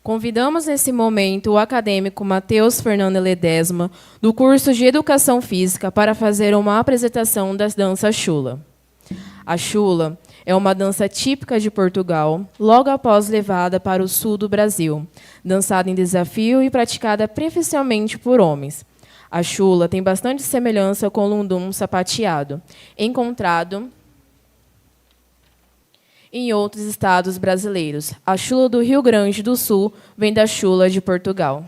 Convidamos nesse momento o acadêmico Matheus Fernando Ledesma, do curso de Educação Física, para fazer uma apresentação da dança chula. A chula é uma dança típica de Portugal, logo após levada para o sul do Brasil, dançada em desafio e praticada preferencialmente por homens. A chula tem bastante semelhança com o lundum sapateado, encontrado em outros estados brasileiros. A chula do Rio Grande do Sul vem da chula de Portugal.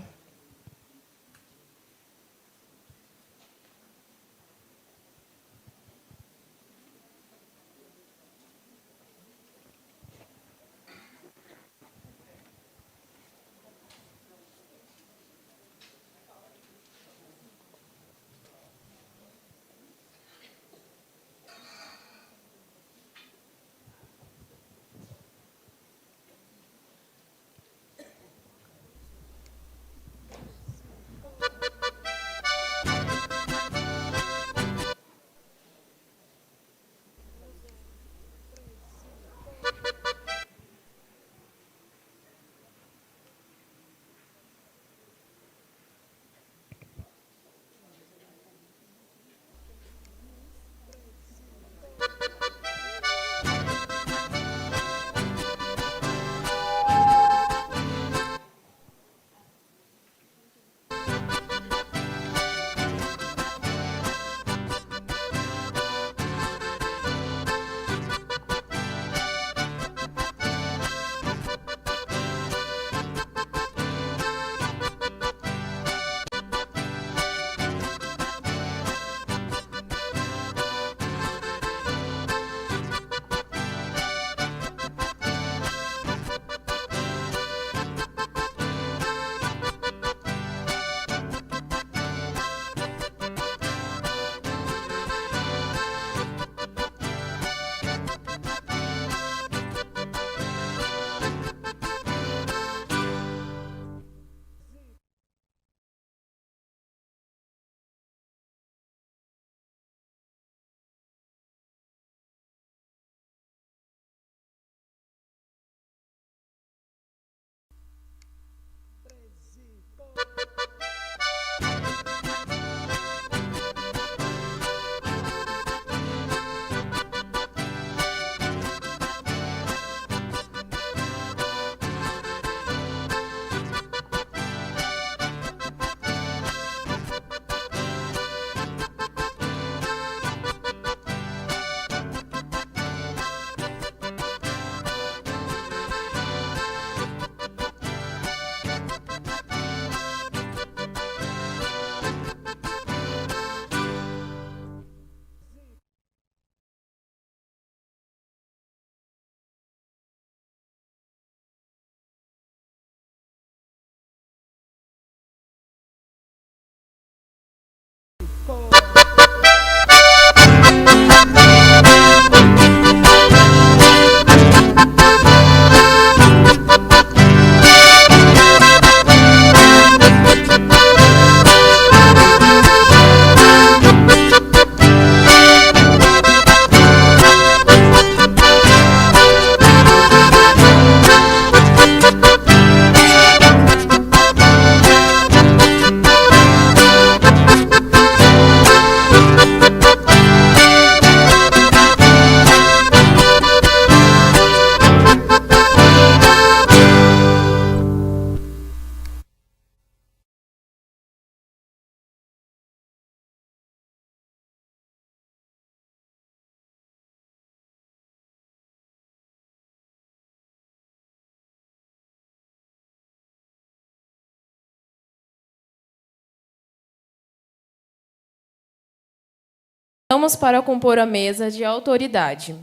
Vamos para compor a mesa de autoridade.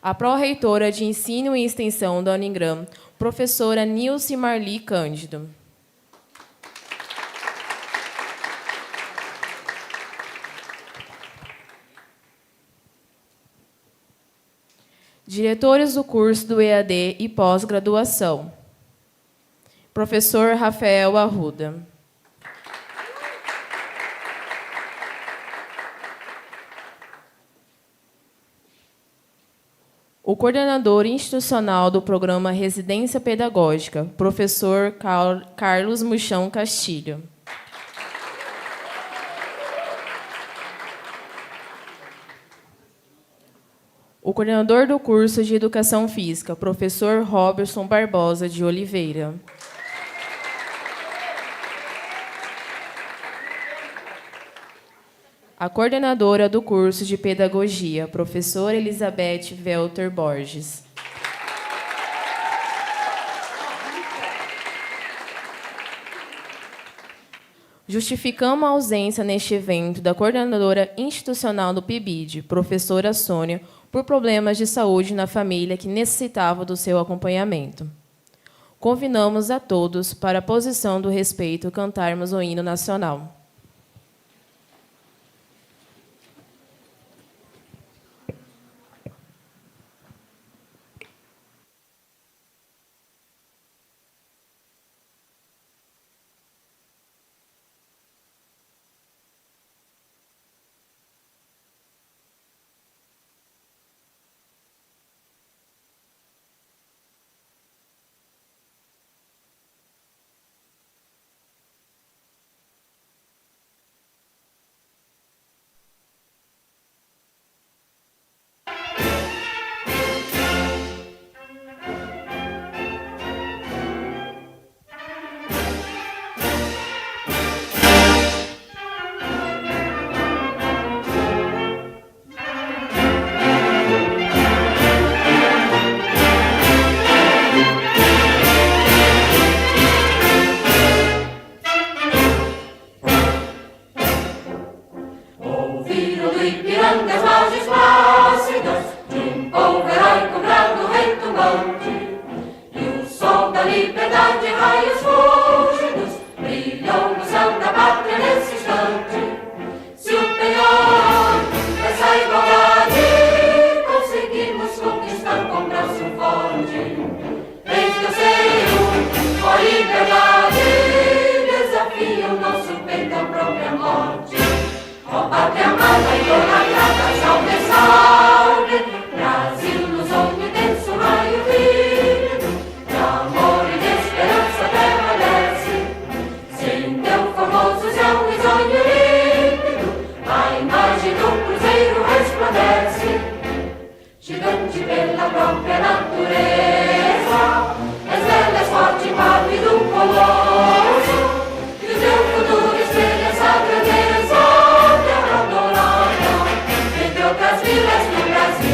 A pró-reitora de Ensino e Extensão da Uningram, professora Nilce Marli Cândido. Diretores do curso do EAD e pós-graduação. Professor Rafael Arruda. O coordenador institucional do programa Residência Pedagógica, professor Carlos Muchão Castilho. O coordenador do curso de Educação Física, professor Roberson Barbosa de Oliveira. A coordenadora do curso de Pedagogia, professora Elizabeth Welter Borges. Justificamos a ausência neste evento da coordenadora institucional do PIBID, professora Sônia, por problemas de saúde na família que necessitava do seu acompanhamento. Convidamos a todos, para a posição do respeito, cantarmos o hino nacional. Entre outras vilas do Brasil.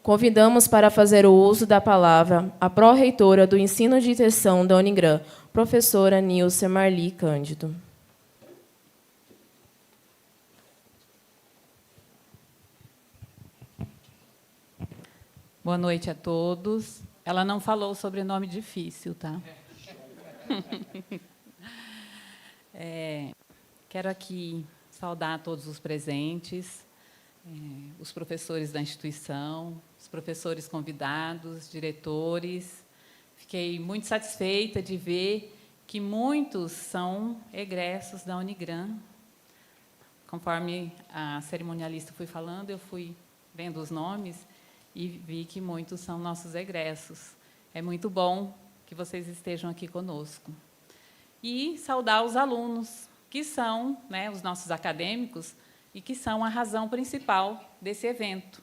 Convidamos para fazer o uso da palavra a pró-reitora do Ensino de Extensão da Unigran, professora Nilce Marli Cândido. Boa noite a todos. Ela não falou sobrenome difícil, tá? Quero aqui saudar todos os presentes, os professores da instituição, os professores convidados, diretores. Fiquei muito satisfeita de ver que muitos são egressos da Unigran. Conforme a cerimonialista foi falando, eu fui vendo os nomes e vi que muitos são nossos egressos. É muito bom que vocês estejam aqui conosco. E saudar os alunos, que são, né, os nossos acadêmicos, e que são a razão principal desse evento.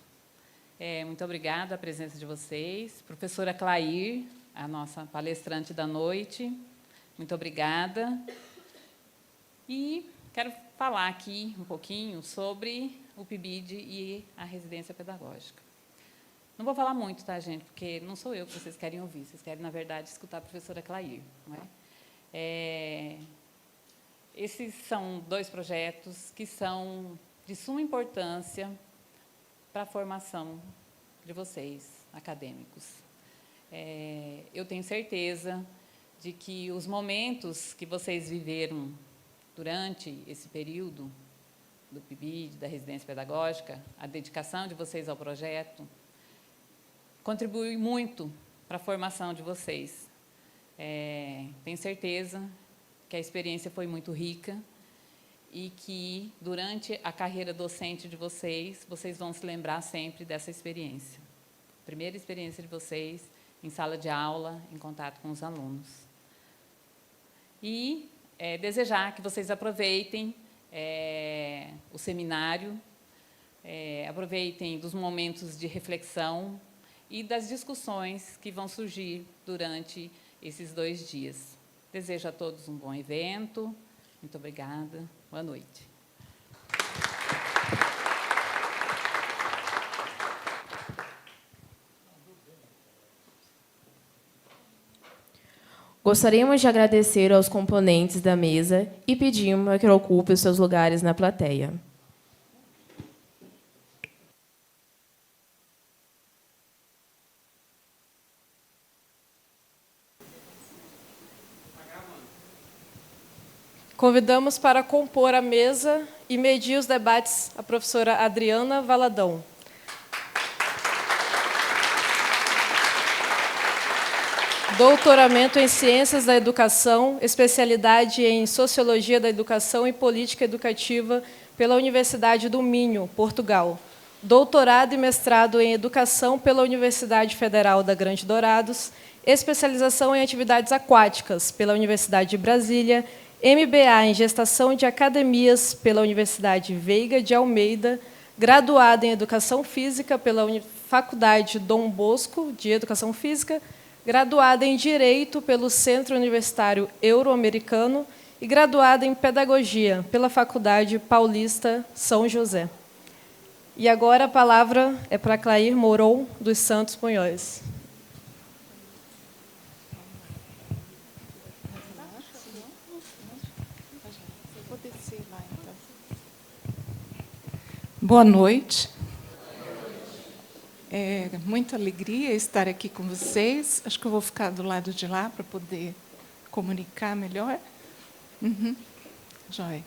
Muito obrigada a presença de vocês. Professora Clair, a nossa palestrante da noite, muito obrigada. E quero falar aqui um pouquinho sobre o PIBID e a residência pedagógica. Não vou falar muito, tá, gente? Porque não sou eu que vocês querem ouvir. Vocês querem, na verdade, escutar a professora Clair. Não é? Esses são 2 projetos que são de suma importância para a formação de vocês, acadêmicos. Eu tenho certeza de que os momentos que vocês viveram durante esse período do PIBID, da residência pedagógica, a dedicação de vocês ao projeto, contribui muito para a formação de vocês. Tenho certeza que a experiência foi muito rica e que, durante a carreira docente de vocês, vocês vão se lembrar sempre dessa experiência. Primeira experiência de vocês em sala de aula, em contato com os alunos. E desejar que vocês aproveitem o seminário, aproveitem dos momentos de reflexão e das discussões que vão surgir durante esses 2 dias. Desejo a todos um bom evento. Muito obrigada. Boa noite. Gostaríamos de agradecer aos componentes da mesa e pedimos que ocupem os seus lugares na plateia. Convidamos para compor a mesa e medir os debates a professora Adriana Valadão. Doutoramento em Ciências da Educação, especialidade em Sociologia da Educação e Política Educativa pela Universidade do Minho, Portugal. Doutorado e mestrado em Educação pela Universidade Federal da Grande Dourados, especialização em Atividades Aquáticas pela Universidade de Brasília, MBA em Gestação de Academias pela Universidade Veiga de Almeida, graduada em Educação Física pela Faculdade Dom Bosco de Educação Física, graduada em Direito pelo Centro Universitário Euro-Americano e graduada em Pedagogia pela Faculdade Paulista São José. E agora a palavra é para Clair Moron dos Santos Punhóis. Boa noite. É muita alegria estar aqui com vocês. Acho que eu vou ficar do lado de lá para poder comunicar melhor. Joia.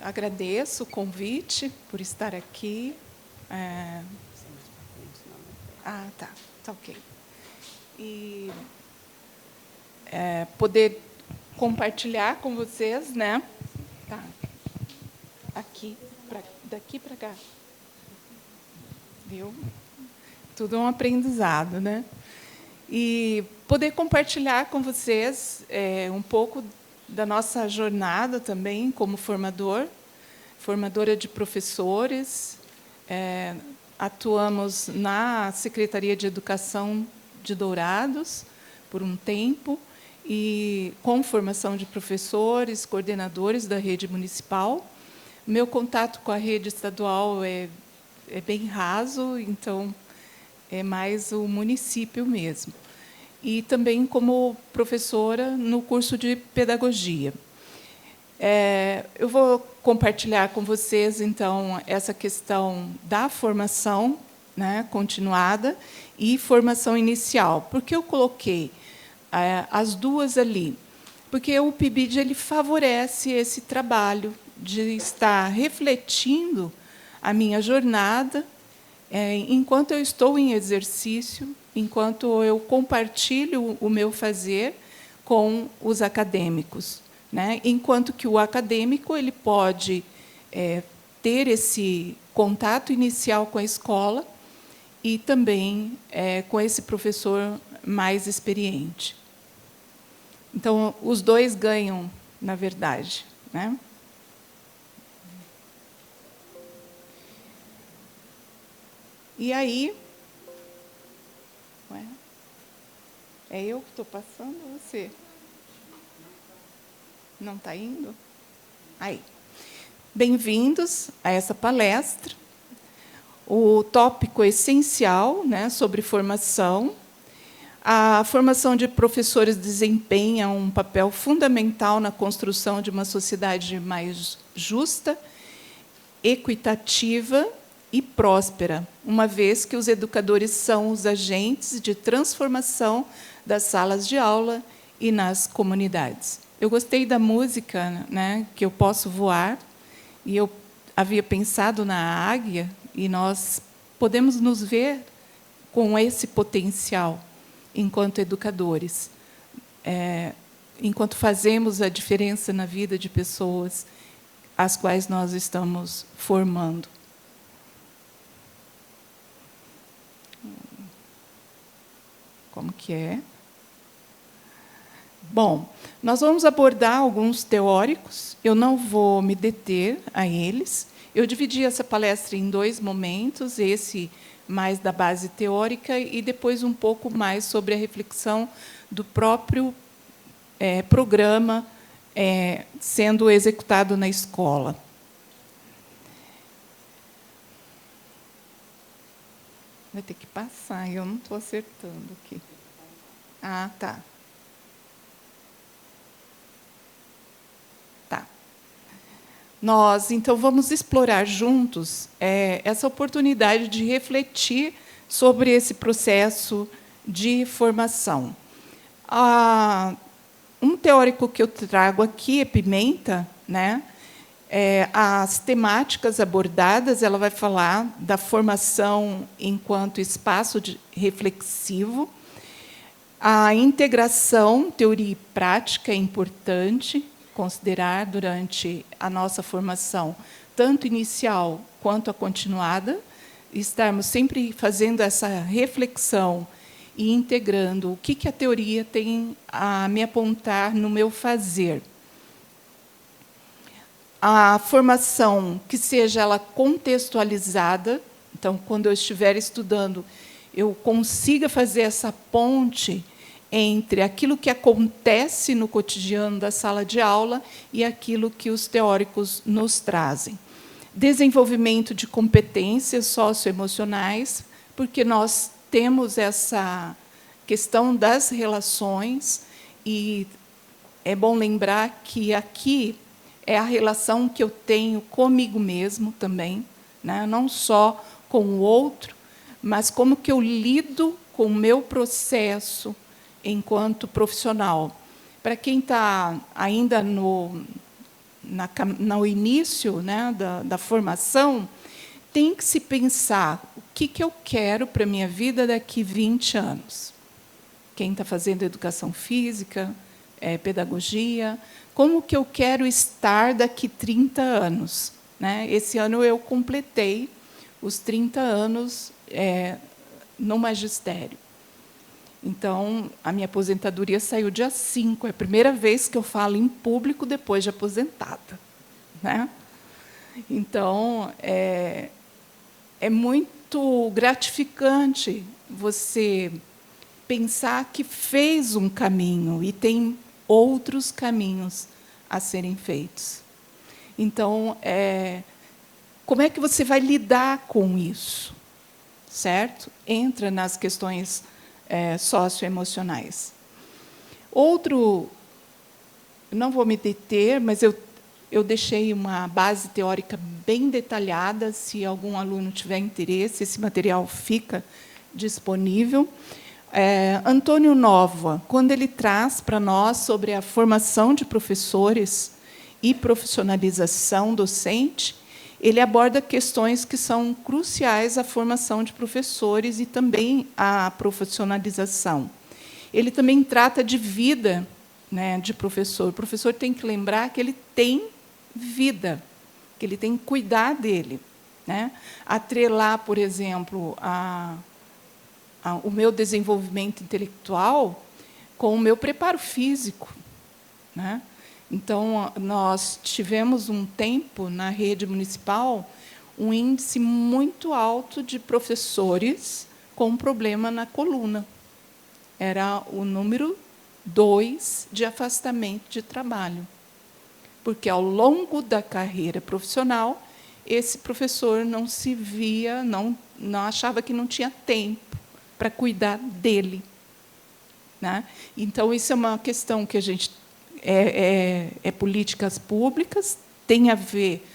Agradeço o convite por estar aqui. Tá ok. E poder compartilhar com vocês, né? Tá. Daqui para cá. Viu? Tudo é um aprendizado, né? E poder compartilhar com vocês um pouco da nossa jornada também como formadora de professores. Atuamos na Secretaria de Educação de Dourados por um tempo, e com formação de professores, coordenadores da rede municipal. Meu contato com a rede estadual é é bem raso, então é mais o município mesmo. E também como professora no curso de pedagogia. Eu vou compartilhar com vocês, então, essa questão da formação, né, continuada e formação inicial. Por que eu coloquei as duas ali? Porque o PIBID ele favorece esse trabalho de estar refletindo a minha jornada enquanto eu estou em exercício, enquanto eu compartilho o meu fazer com os acadêmicos, né? Enquanto que o acadêmico ele pode ter esse contato inicial com a escola e também com esse professor mais experiente. Então, os dois ganham, na verdade, né? E aí... Ué, é eu que estou passando ou você? Não está indo? Aí. Bem-vindos a essa palestra. O tópico essencial, né, sobre formação. A formação de professores desempenha um papel fundamental na construção de uma sociedade mais justa, equitativa e próspera, uma vez que os educadores são os agentes de transformação das salas de aula e nas comunidades. Eu gostei da música, né, que eu posso voar, e eu havia pensado na águia, e nós podemos nos ver com esse potencial enquanto educadores, enquanto fazemos a diferença na vida de pessoas as quais nós estamos formando. Como que é? Bom, nós vamos abordar alguns teóricos, eu não vou me deter a eles. Eu dividi essa palestra em 2 momentos, esse mais da base teórica e depois um pouco mais sobre a reflexão do próprio programa sendo executado na escola. Vai ter que passar, eu não estou acertando aqui. Ah, tá. Tá. Nós, então, vamos explorar juntos essa oportunidade de refletir sobre esse processo de formação. Um teórico que eu trago aqui é Pimenta, né? As temáticas abordadas, ela vai falar da formação enquanto espaço reflexivo, a integração, teoria e prática é importante considerar durante a nossa formação, tanto inicial quanto a continuada, estarmos sempre fazendo essa reflexão e integrando o que a teoria tem a me apontar no meu fazer. A formação que seja ela contextualizada, então, quando eu estiver estudando, eu consiga fazer essa ponte entre aquilo que acontece no cotidiano da sala de aula e aquilo que os teóricos nos trazem. Desenvolvimento de competências socioemocionais, porque nós temos essa questão das relações, e é bom lembrar que aqui é a relação que eu tenho comigo mesmo também, né? Não só com o outro, mas como que eu lido com o meu processo enquanto profissional. Para quem está ainda no início, né, da formação, tem que se pensar o que eu quero para a minha vida daqui 20 anos. Quem está fazendo educação física, pedagogia, como que eu quero estar daqui 30 anos. Né? Esse ano eu completei os 30 anos no magistério. Então, a minha aposentadoria saiu dia 5, é a primeira vez que eu falo em público depois de aposentada. Né? Então, é muito gratificante você pensar que fez um caminho e tem outros caminhos a serem feitos. Então, como é que você vai lidar com isso? Certo? Entra nas questões socioemocionais. Outro, não vou me deter, mas eu deixei uma base teórica bem detalhada, se algum aluno tiver interesse, esse material fica disponível. Antônio Nova, quando ele traz para nós sobre a formação de professores e profissionalização docente, ele aborda questões que são cruciais à formação de professores e também à profissionalização. Ele também trata de vida, né, de professor. O professor tem que lembrar que ele tem vida, que ele tem que cuidar dele, né? Atrelar, por exemplo, o meu desenvolvimento intelectual com o meu preparo físico, né? Então, nós tivemos um tempo, na rede municipal, um índice muito alto de professores com problema na coluna. Era o número 2 de afastamento de trabalho. Porque, ao longo da carreira profissional, esse professor não se via, não achava que não tinha tempo para cuidar dele, né? Então, isso é uma questão que a gente políticas públicas, tem a ver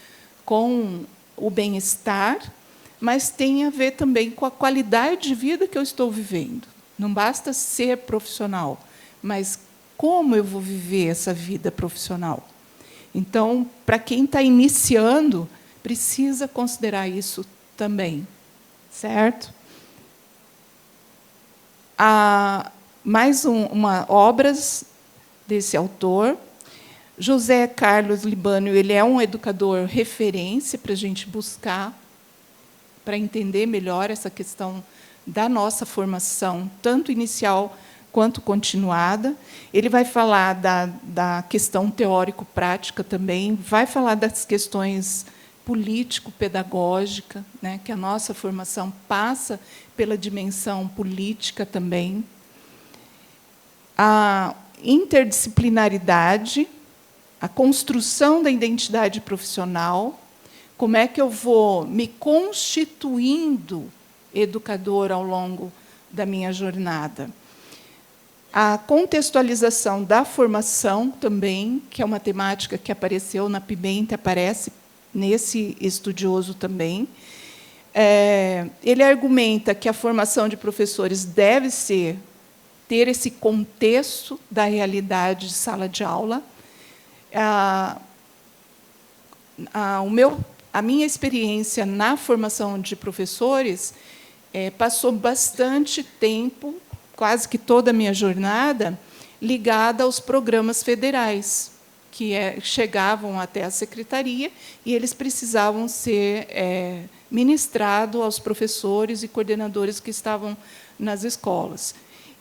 com o bem-estar, mas tem a ver também com a qualidade de vida que eu estou vivendo. Não basta ser profissional, mas como eu vou viver essa vida profissional? Então, para quem está iniciando, precisa considerar isso também, certo? Mais obras desse autor. José Carlos Libânio, ele é um educador referência para a gente buscar, para entender melhor essa questão da nossa formação, tanto inicial quanto continuada. Ele vai falar da questão teórico-prática também, vai falar das questões político-pedagógica, né, que a nossa formação passa pela dimensão política também. A interdisciplinaridade, a construção da identidade profissional, como é que eu vou me constituindo educador ao longo da minha jornada. A contextualização da formação também, que é uma temática que apareceu na Pimenta, aparece nesse estudioso também. Ele argumenta que a formação de professores deve ter esse contexto da realidade de sala de aula. A minha experiência na formação de professores passou bastante tempo, quase que toda a minha jornada, ligada aos programas federais, que chegavam até a secretaria, e eles precisavam ser ministrados aos professores e coordenadores que estavam nas escolas.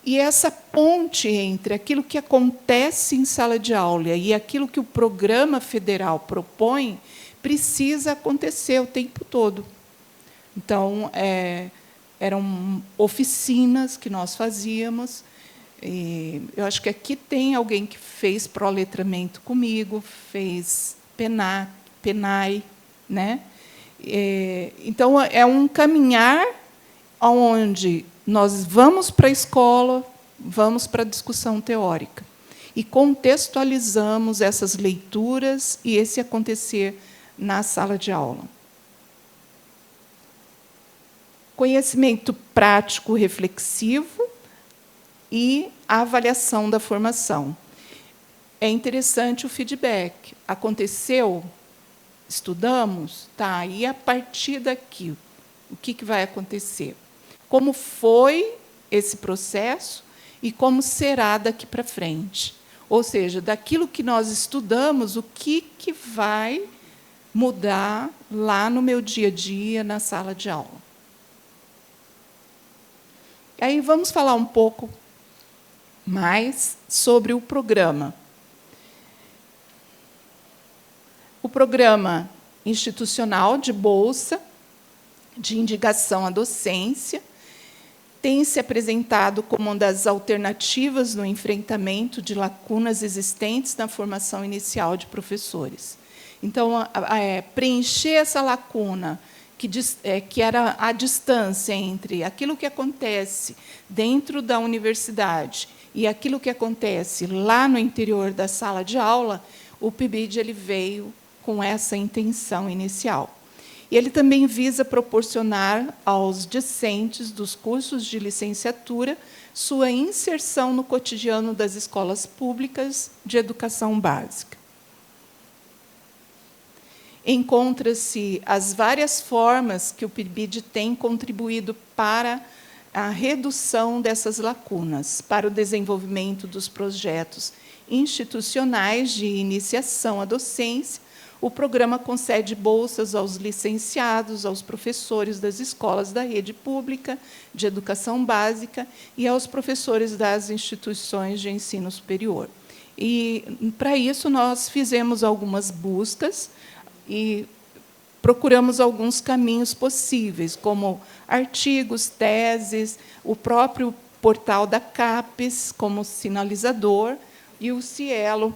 E essa ponte entre aquilo que acontece em sala de aula e aquilo que o programa federal propõe precisa acontecer o tempo todo. Então, eram oficinas que nós fazíamos. E eu acho que aqui tem alguém que fez proletramento comigo, fez PENAI, né? Então, é um caminhar onde nós vamos para a escola, vamos para a discussão teórica e contextualizamos essas leituras e esse acontecer na sala de aula. Conhecimento prático reflexivo e a avaliação da formação. É interessante o feedback. Aconteceu? Estudamos? Tá, e a partir daqui, o que vai acontecer? Como foi esse processo e como será daqui para frente? Ou seja, daquilo que nós estudamos, o que vai mudar lá no meu dia a dia, na sala de aula? Aí vamos falar um pouco mais sobre o programa. O programa institucional de bolsa, de indicação à docência, tem se apresentado como uma das alternativas no enfrentamento de lacunas existentes na formação inicial de professores. Então, preencher essa lacuna, que era a distância entre aquilo que acontece dentro da universidade e aquilo que acontece lá no interior da sala de aula, o PIBID ele veio com essa intenção inicial. E ele também visa proporcionar aos discentes dos cursos de licenciatura sua inserção no cotidiano das escolas públicas de educação básica. Encontra-se as várias formas que o PIBID tem contribuído para a redução dessas lacunas, para o desenvolvimento dos projetos institucionais de iniciação à docência. O programa concede bolsas aos licenciados, aos professores das escolas da rede pública de educação básica e aos professores das instituições de ensino superior. E, para isso, nós fizemos algumas buscas e procuramos alguns caminhos possíveis, como artigos, teses, o próprio portal da CAPES como sinalizador e o Cielo,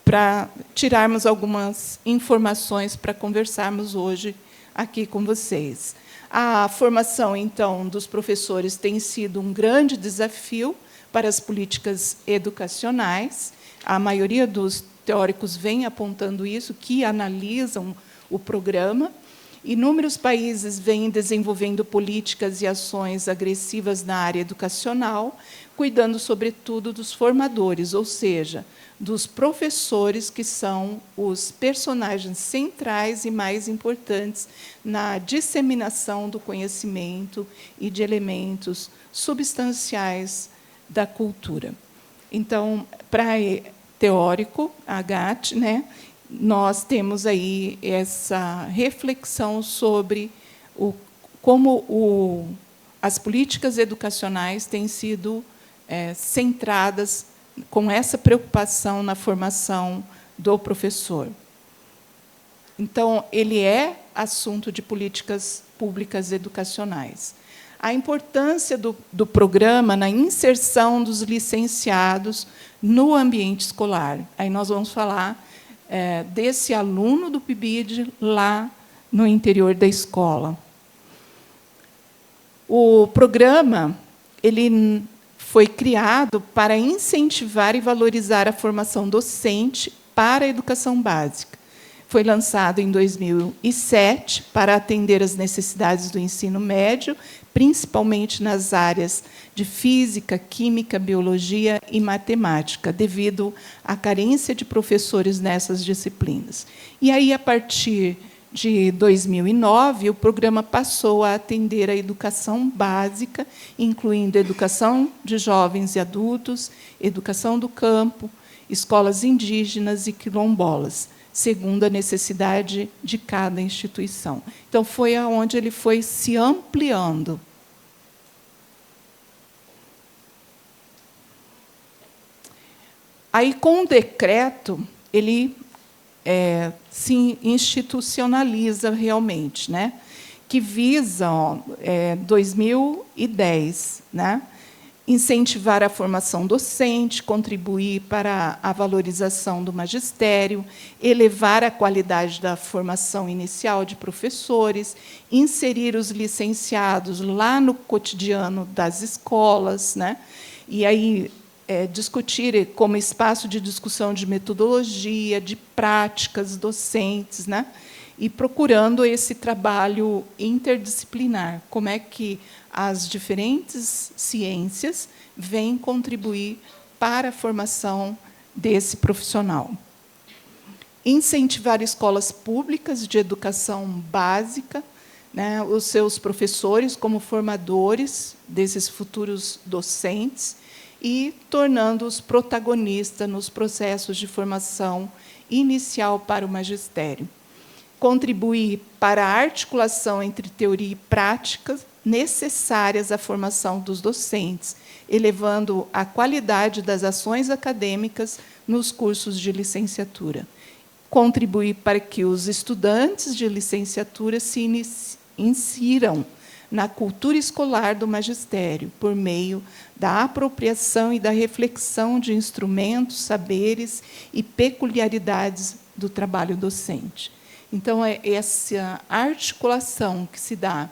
para tirarmos algumas informações para conversarmos hoje aqui com vocês. A formação, então, dos professores tem sido um grande desafio para as políticas educacionais. A maioria dos teóricos vem apontando isso, que analisam o programa. Inúmeros países vêm desenvolvendo políticas e ações agressivas na área educacional, cuidando, sobretudo, dos formadores, ou seja, dos professores, que são os personagens centrais e mais importantes na disseminação do conhecimento e de elementos substanciais da cultura. Então, para teórico, Agathe, nós temos aí essa reflexão sobre como as políticas educacionais têm sido centradas com essa preocupação na formação do professor. Então, ele é assunto de políticas públicas educacionais. A importância do programa na inserção dos licenciados no ambiente escolar. Aí nós vamos falar desse aluno do PIBID lá no interior da escola. O programa ele foi criado para incentivar e valorizar a formação docente para a educação básica. Foi lançado em 2007 para atender às necessidades do ensino médio, principalmente nas áreas de física, química, biologia e matemática, devido à carência de professores nessas disciplinas. E aí, a partir de 2009, o programa passou a atender a educação básica, incluindo educação de jovens e adultos, educação do campo, escolas indígenas e quilombolas, segundo a necessidade de cada instituição. Então, foi aonde ele foi se ampliando. Aí, com o decreto, ele se institucionaliza realmente, que visa, 2010, incentivar a formação docente, contribuir para a valorização do magistério, elevar a qualidade da formação inicial de professores, inserir os licenciados lá no cotidiano das escolas, e aí discutir como espaço de discussão de metodologia, de práticas docentes, e procurando esse trabalho interdisciplinar, como é que as diferentes ciências vêm contribuir para a formação desse profissional. Incentivar escolas públicas de educação básica, os seus professores como formadores desses futuros docentes, e tornando-os protagonistas nos processos de formação inicial para o magistério. Contribuir para a articulação entre teoria e prática necessárias à formação dos docentes, elevando a qualidade das ações acadêmicas nos cursos de licenciatura. Contribuir para que os estudantes de licenciatura se insiram na cultura escolar do magistério, por meio da apropriação e da reflexão de instrumentos, saberes e peculiaridades do trabalho docente. Então, é essa articulação que se dá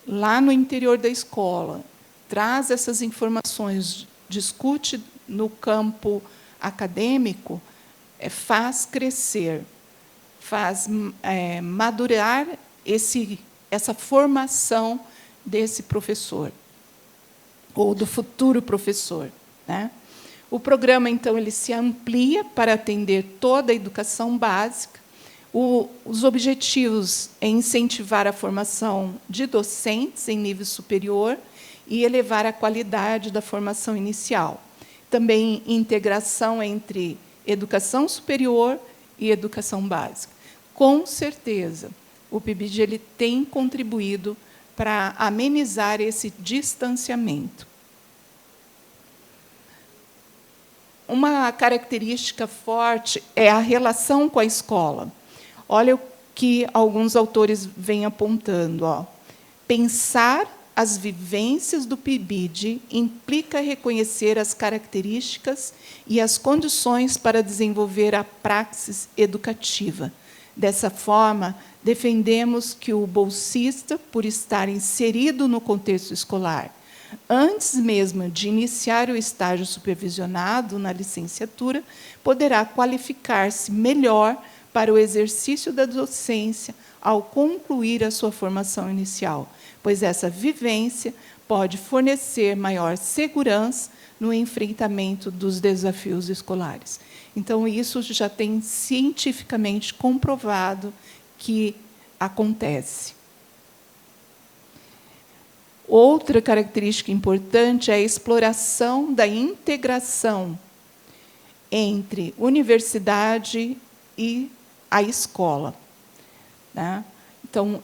lá no interior da escola, traz essas informações, discute no campo acadêmico, faz crescer, faz madurar essa formação desse professor, ou do futuro professor, né? O programa, então, ele se amplia para atender toda a educação básica. Os objetivos é incentivar a formação de docentes em nível superior e elevar a qualidade da formação inicial. Também integração entre educação superior e educação básica. Com certeza, o PIBID ele tem contribuído para amenizar esse distanciamento. Uma característica forte é a relação com a escola. Olha o que alguns autores vêm apontando. Pensar as vivências do PIBID implica reconhecer as características e as condições para desenvolver a praxis educativa. Dessa forma, defendemos que o bolsista, por estar inserido no contexto escolar, antes mesmo de iniciar o estágio supervisionado na licenciatura, poderá qualificar-se melhor para o exercício da docência ao concluir a sua formação inicial, pois essa vivência pode fornecer maior segurança no enfrentamento dos desafios escolares. Então, isso já tem cientificamente comprovado que acontece. Outra característica importante é a exploração da integração entre universidade e a escola, né? Então,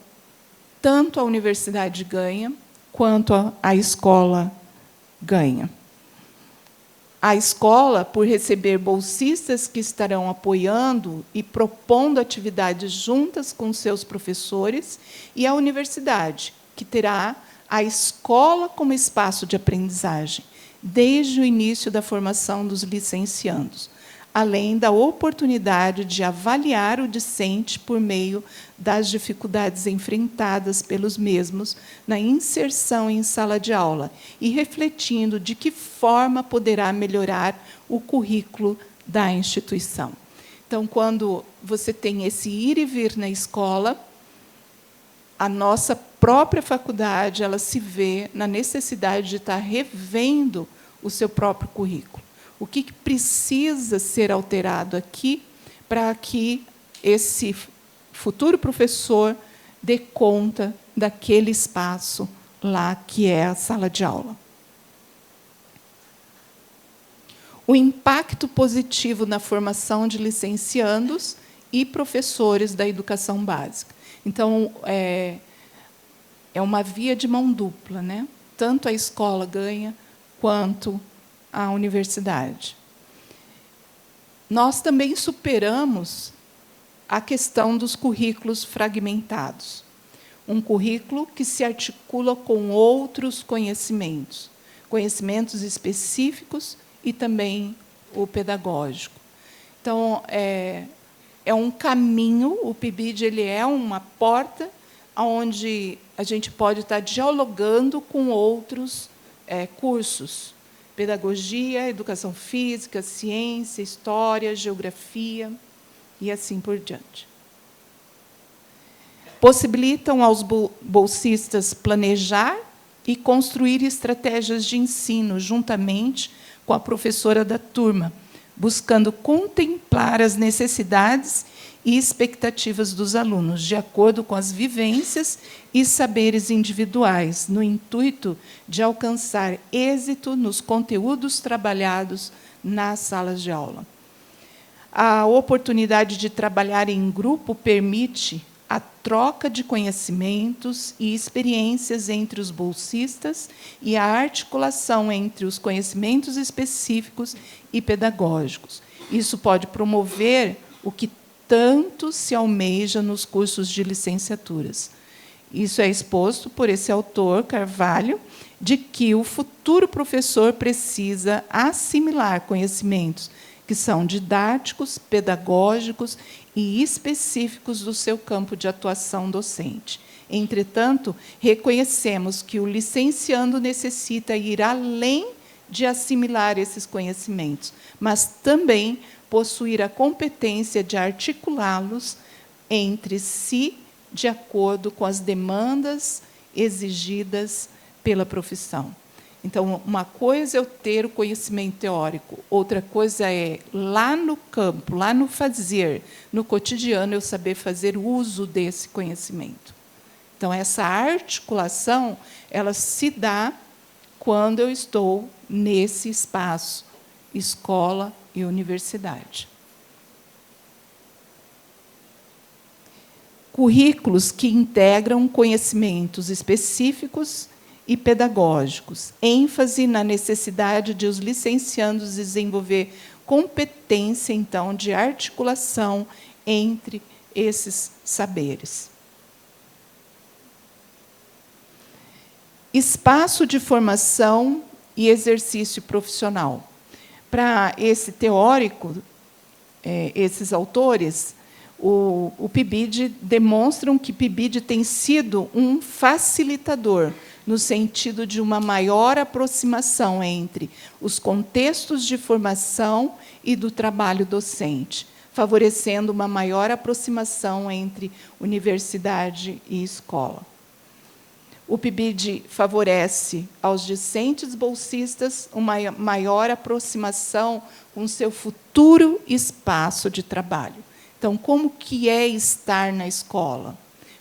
tanto a universidade ganha, quanto a escola ganha. A escola, por receber bolsistas que estarão apoiando e propondo atividades juntas com seus professores, e a universidade, que terá a escola como espaço de aprendizagem, desde o início da formação dos licenciandos, além da oportunidade de avaliar o discente por meio das dificuldades enfrentadas pelos mesmos na inserção em sala de aula e refletindo de que forma poderá melhorar o currículo da instituição. Então, quando você tem esse ir e vir na escola, a nossa própria faculdade ela se vê na necessidade de estar revendo o seu próprio currículo. O que precisa ser alterado aqui para que esse futuro professor dê conta daquele espaço lá que é a sala de aula? O impacto positivo na formação de licenciandos e professores da educação básica. Então, é uma via de mão dupla, né? Tanto a escola ganha, quanto a universidade. Nós também superamos a questão dos currículos fragmentados. Um currículo que se articula com outros conhecimentos, conhecimentos específicos e também o pedagógico. Então, é um caminho, o PIBID ele é uma porta onde a gente pode estar dialogando com outros cursos. Pedagogia, educação física, ciência, história, geografia e assim por diante. Possibilitam aos bolsistas planejar e construir estratégias de ensino juntamente com a professora da turma, buscando contemplar as necessidades e expectativas dos alunos, de acordo com as vivências e saberes individuais, no intuito de alcançar êxito nos conteúdos trabalhados nas salas de aula. A oportunidade de trabalhar em grupo permite a troca de conhecimentos e experiências entre os bolsistas e a articulação entre os conhecimentos específicos e pedagógicos. Isso pode promover o que tanto se almeja nos cursos de licenciaturas. Isso é exposto por esse autor, Carvalho, de que o futuro professor precisa assimilar conhecimentos que são didáticos, pedagógicos e específicos do seu campo de atuação docente. Entretanto, reconhecemos que o licenciando necessita ir além de assimilar esses conhecimentos, mas também possuir a competência de articulá-los entre si de acordo com as demandas exigidas pela profissão. Então, uma coisa é eu ter o conhecimento teórico, outra coisa é, lá no campo, lá no fazer, no cotidiano, eu saber fazer uso desse conhecimento. Então, essa articulação, ela se dá quando eu estou nesse espaço, escola e universidade. Currículos que integram conhecimentos específicos e pedagógicos, ênfase na necessidade de os licenciandos desenvolver competência, então, de articulação entre esses saberes. Espaço de formação e exercício profissional. Para esse teórico, esses autores, o PIBID demonstram que PIBID tem sido um facilitador no sentido de uma maior aproximação entre os contextos de formação e do trabalho docente, favorecendo uma maior aproximação entre universidade e escola. O PIBID favorece aos discentes bolsistas uma maior aproximação com seu futuro espaço de trabalho. Então, como que é estar na escola?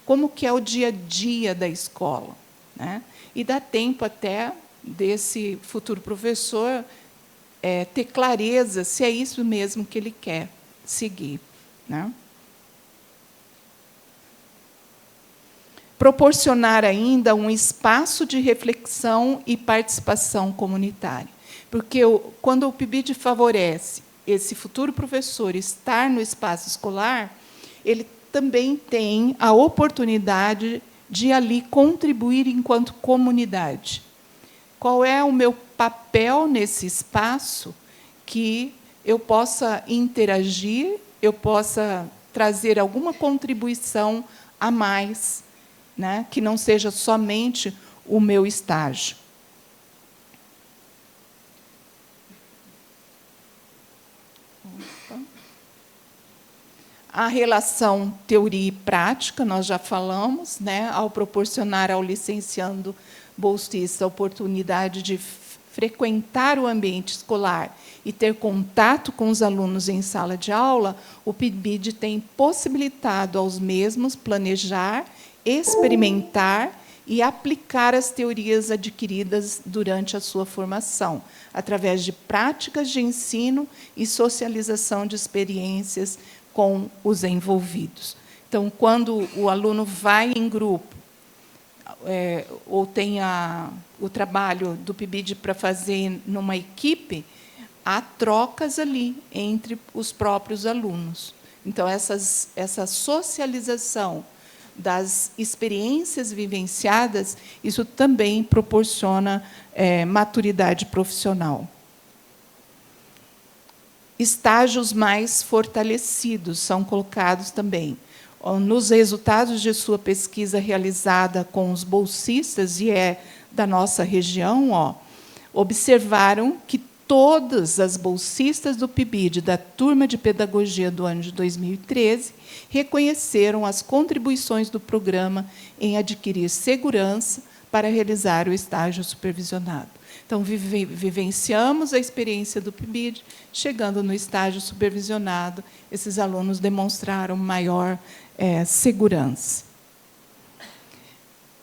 Como que é o dia a dia da escola? Né? E dá tempo até desse futuro professor ter clareza se é isso mesmo que ele quer seguir. Né? Proporcionar ainda um espaço de reflexão e participação comunitária. Porque quando o PIBID favorece esse futuro professor estar no espaço escolar, ele também tem a oportunidade de ali contribuir enquanto comunidade. Qual é o meu papel nesse espaço que eu possa interagir, eu possa trazer alguma contribuição a mais, né, que não seja somente o meu estágio. A relação teoria e prática, nós já falamos, né, ao proporcionar ao licenciando bolsista a oportunidade de frequentar o ambiente escolar e ter contato com os alunos em sala de aula, o PIBID tem possibilitado aos mesmos planejar, experimentar e aplicar as teorias adquiridas durante a sua formação, através de práticas de ensino e socialização de experiências com os envolvidos. Então, quando o aluno vai em grupo, ou tem o trabalho do PIBID para fazer numa equipe, há trocas ali entre os próprios alunos. Então, essa socialização das experiências vivenciadas, isso também proporciona maturidade profissional. Estágios mais fortalecidos são colocados também. Nos resultados de sua pesquisa realizada com os bolsistas, e da nossa região, observaram que todas as bolsistas do PIBID, da turma de pedagogia do ano de 2013, reconheceram as contribuições do programa em adquirir segurança para realizar o estágio supervisionado. Então, vivenciamos a experiência do PIBID, chegando no estágio supervisionado, esses alunos demonstraram maior segurança.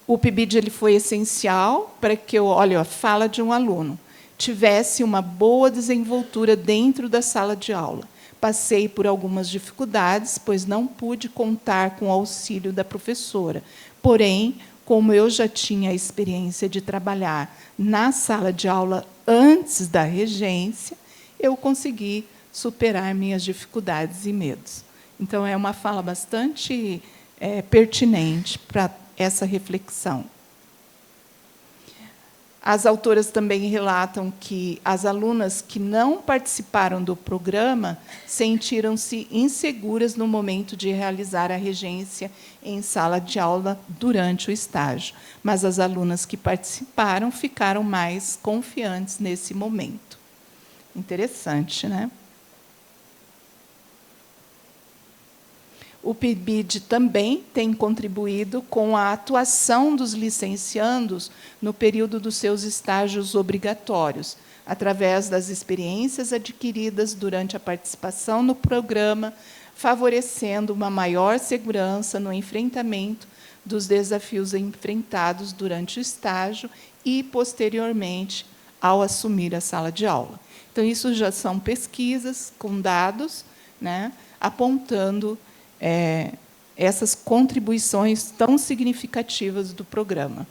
O PIBID ele foi essencial para que a fala de um aluno tivesse uma boa desenvoltura dentro da sala de aula. Passei por algumas dificuldades, pois não pude contar com o auxílio da professora. Porém, como eu já tinha a experiência de trabalhar na sala de aula antes da regência, eu consegui superar minhas dificuldades e medos. Então, é uma fala bastante pertinente para essa reflexão. As autoras também relatam que as alunas que não participaram do programa sentiram-se inseguras no momento de realizar a regência em sala de aula durante o estágio, mas as alunas que participaram ficaram mais confiantes nesse momento. Interessante, né? O PIBID também tem contribuído com a atuação dos licenciandos no período dos seus estágios obrigatórios, através das experiências adquiridas durante a participação no programa, favorecendo uma maior segurança no enfrentamento dos desafios enfrentados durante o estágio e, posteriormente, ao assumir a sala de aula. Então, isso já são pesquisas com dados, né, apontando essas contribuições tão significativas do programa.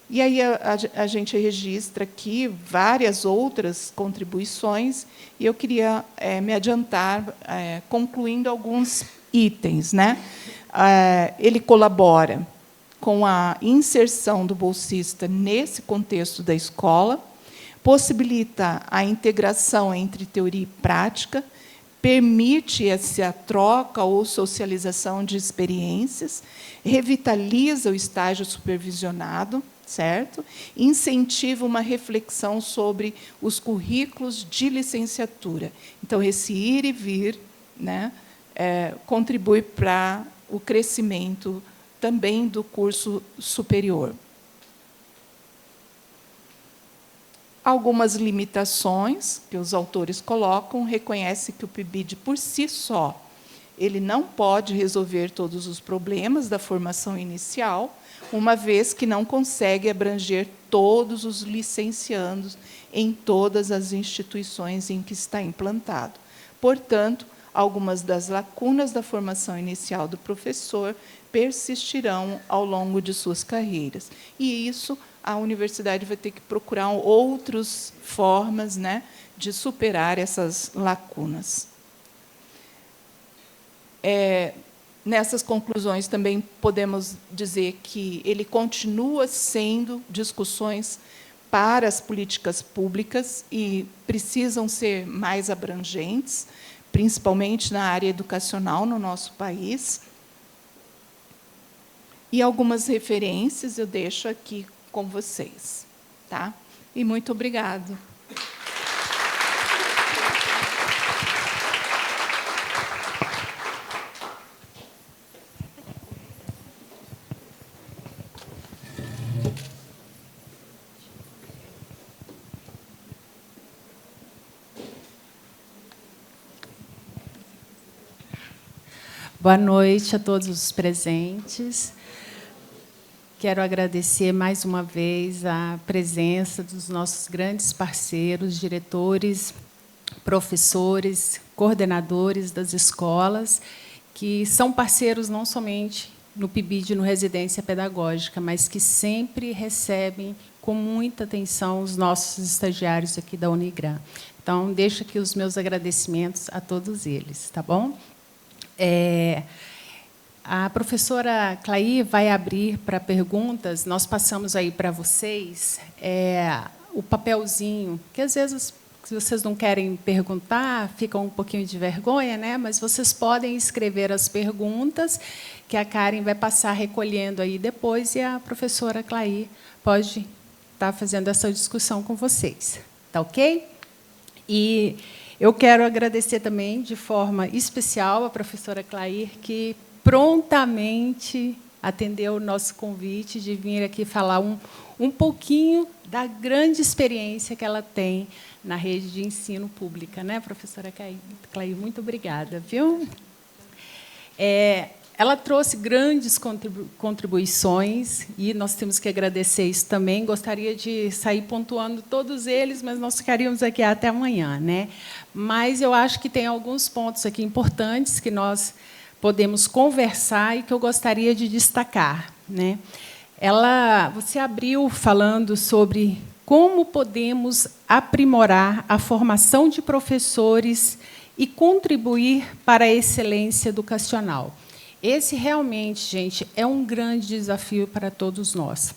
E aí a gente registra aqui várias outras contribuições, e eu queria me adiantar, concluindo alguns itens, né? Ele colabora com a inserção do bolsista nesse contexto da escola, possibilita a integração entre teoria e prática, permite essa troca ou socialização de experiências, revitaliza o estágio supervisionado, certo? Incentiva uma reflexão sobre os currículos de licenciatura. Então, esse ir e vir, né, contribui para o crescimento também do curso superior. Algumas limitações que os autores colocam, reconhece que o PIBID, por si só, ele não pode resolver todos os problemas da formação inicial, uma vez que não consegue abranger todos os licenciandos em todas as instituições em que está implantado. Portanto, algumas das lacunas da formação inicial do professor persistirão ao longo de suas carreiras. E isso a universidade vai ter que procurar outras formas, né, de superar essas lacunas. Nessas conclusões, também podemos dizer que ele continua sendo discussões para as políticas públicas e precisam ser mais abrangentes, principalmente na área educacional no nosso país. E algumas referências eu deixo aqui com vocês, tá? E muito obrigado. Boa noite a todos os presentes. Quero agradecer mais uma vez a presença dos nossos grandes parceiros, diretores, professores, coordenadores das escolas, que são parceiros não somente no PIBID, no Residência Pedagógica, mas que sempre recebem com muita atenção os nossos estagiários aqui da Unigran. Então, deixo aqui os meus agradecimentos a todos eles, tá bom? A professora Clair vai abrir para perguntas. Nós passamos aí para vocês o papelzinho, que às vezes, se vocês não querem perguntar, fica um pouquinho de vergonha, né? Mas vocês podem escrever as perguntas, que a Karen vai passar recolhendo aí depois, e a professora Clair pode estar fazendo essa discussão com vocês. Tá ok? E eu quero agradecer também, de forma especial, a professora Clair, que prontamente atendeu o nosso convite de vir aqui falar um pouquinho da grande experiência que ela tem na rede de ensino pública, né, professora Clair? Muito obrigada, viu? Ela trouxe grandes contribuições, e nós temos que agradecer isso também. Gostaria de sair pontuando todos eles, mas nós ficaríamos aqui até amanhã, né? Mas eu acho que tem alguns pontos aqui importantes que nós podemos conversar e que eu gostaria de destacar, né? Você abriu falando sobre como podemos aprimorar a formação de professores e contribuir para a excelência educacional. Esse, realmente, gente, é um grande desafio para todos nós.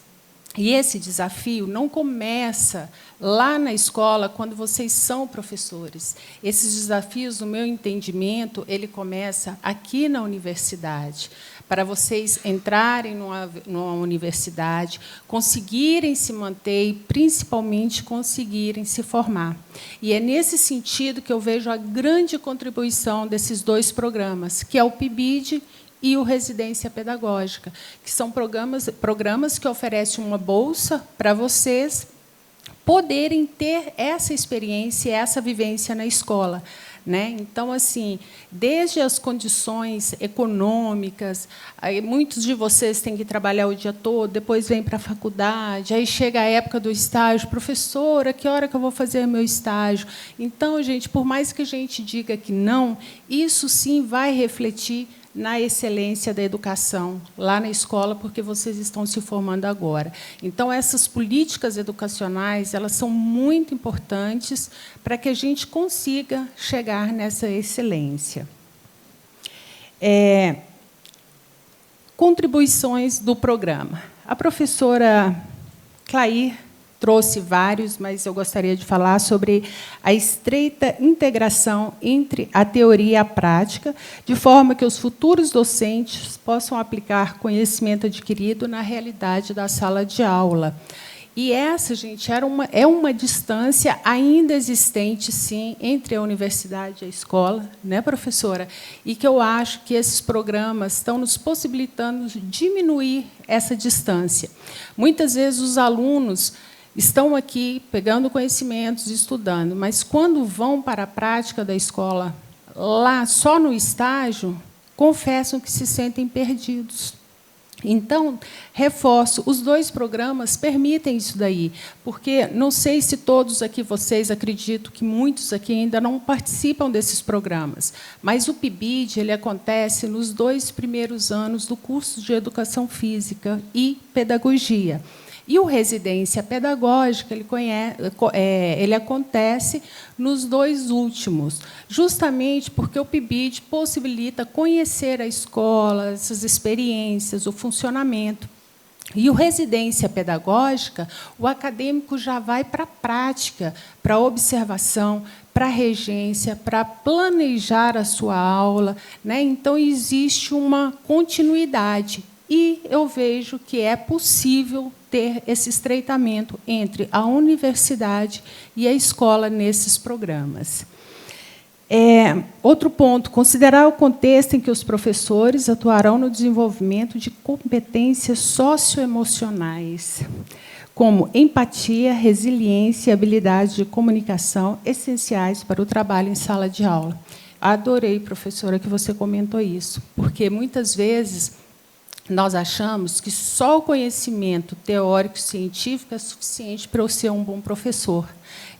E esse desafio não começa lá na escola, quando vocês são professores. Esses desafios, no meu entendimento, ele começa aqui na universidade, para vocês entrarem numa universidade, conseguirem se manter e, principalmente, conseguirem se formar. E é nesse sentido que eu vejo a grande contribuição desses dois programas, que é o PIBID e o Residência Pedagógica, que são programas que oferecem uma bolsa para vocês poderem ter essa experiência, essa vivência na escola. Né? Então, assim, desde as condições econômicas, aí muitos de vocês têm que trabalhar o dia todo, depois vêm para a faculdade, aí chega a época do estágio, professora, que hora que eu vou fazer meu estágio? Então, gente, por mais que a gente diga que não, isso sim vai refletir na excelência da educação, lá na escola, porque vocês estão se formando agora. Então, essas políticas educacionais, elas são muito importantes para que a gente consiga chegar nessa excelência. Contribuições do programa. A professora Clair trouxe vários, mas eu gostaria de falar sobre a estreita integração entre a teoria e a prática, de forma que os futuros docentes possam aplicar conhecimento adquirido na realidade da sala de aula. E essa, gente, é uma distância ainda existente, sim, entre a universidade e a escola, né, professora? E que eu acho que esses programas estão nos possibilitando diminuir essa distância. Muitas vezes os alunos estão aqui pegando conhecimentos, estudando, mas, quando vão para a prática da escola, lá, só no estágio, confessam que se sentem perdidos. Então, reforço, os dois programas permitem isso daí, porque não sei se todos aqui vocês, acredito que muitos aqui ainda não participam desses programas, mas o PIBID ele acontece nos 2 primeiros anos do curso de Educação Física e Pedagogia. E o Residência Pedagógica ele acontece nos 2 últimos, justamente porque o PIBID possibilita conhecer a escola, essas experiências, o funcionamento. E o Residência Pedagógica, o acadêmico já vai para a prática, para a observação, para a regência, para planejar a sua aula, né? Então, existe uma continuidade. E eu vejo que é possível ter esse estreitamento entre a universidade e a escola nesses programas. Outro ponto, considerar o contexto em que os professores atuarão no desenvolvimento de competências socioemocionais, como empatia, resiliência e habilidades de comunicação essenciais para o trabalho em sala de aula. Adorei, professora, que você comentou isso, porque, muitas vezes, nós achamos que só o conhecimento teórico científico é suficiente para eu ser um bom professor.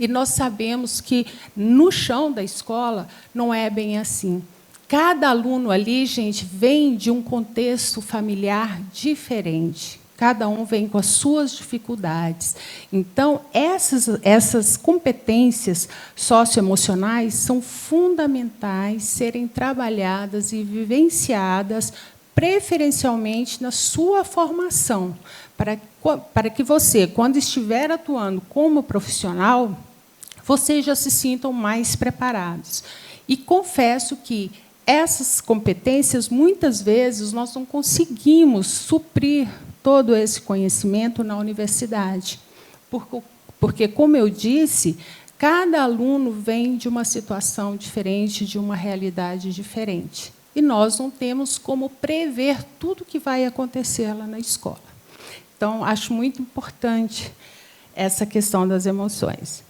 E nós sabemos que, no chão da escola, não é bem assim. Cada aluno ali, gente, vem de um contexto familiar diferente. Cada um vem com as suas dificuldades. Então, essas competências socioemocionais são fundamentais serem trabalhadas e vivenciadas preferencialmente na sua formação, para que você, quando estiver atuando como profissional, vocês já se sintam mais preparados. E confesso que essas competências, muitas vezes, nós não conseguimos suprir todo esse conhecimento na universidade, porque, como eu disse, cada aluno vem de uma situação diferente, de uma realidade diferente. E nós não temos como prever tudo o que vai acontecer lá na escola. Então, acho muito importante essa questão das emoções.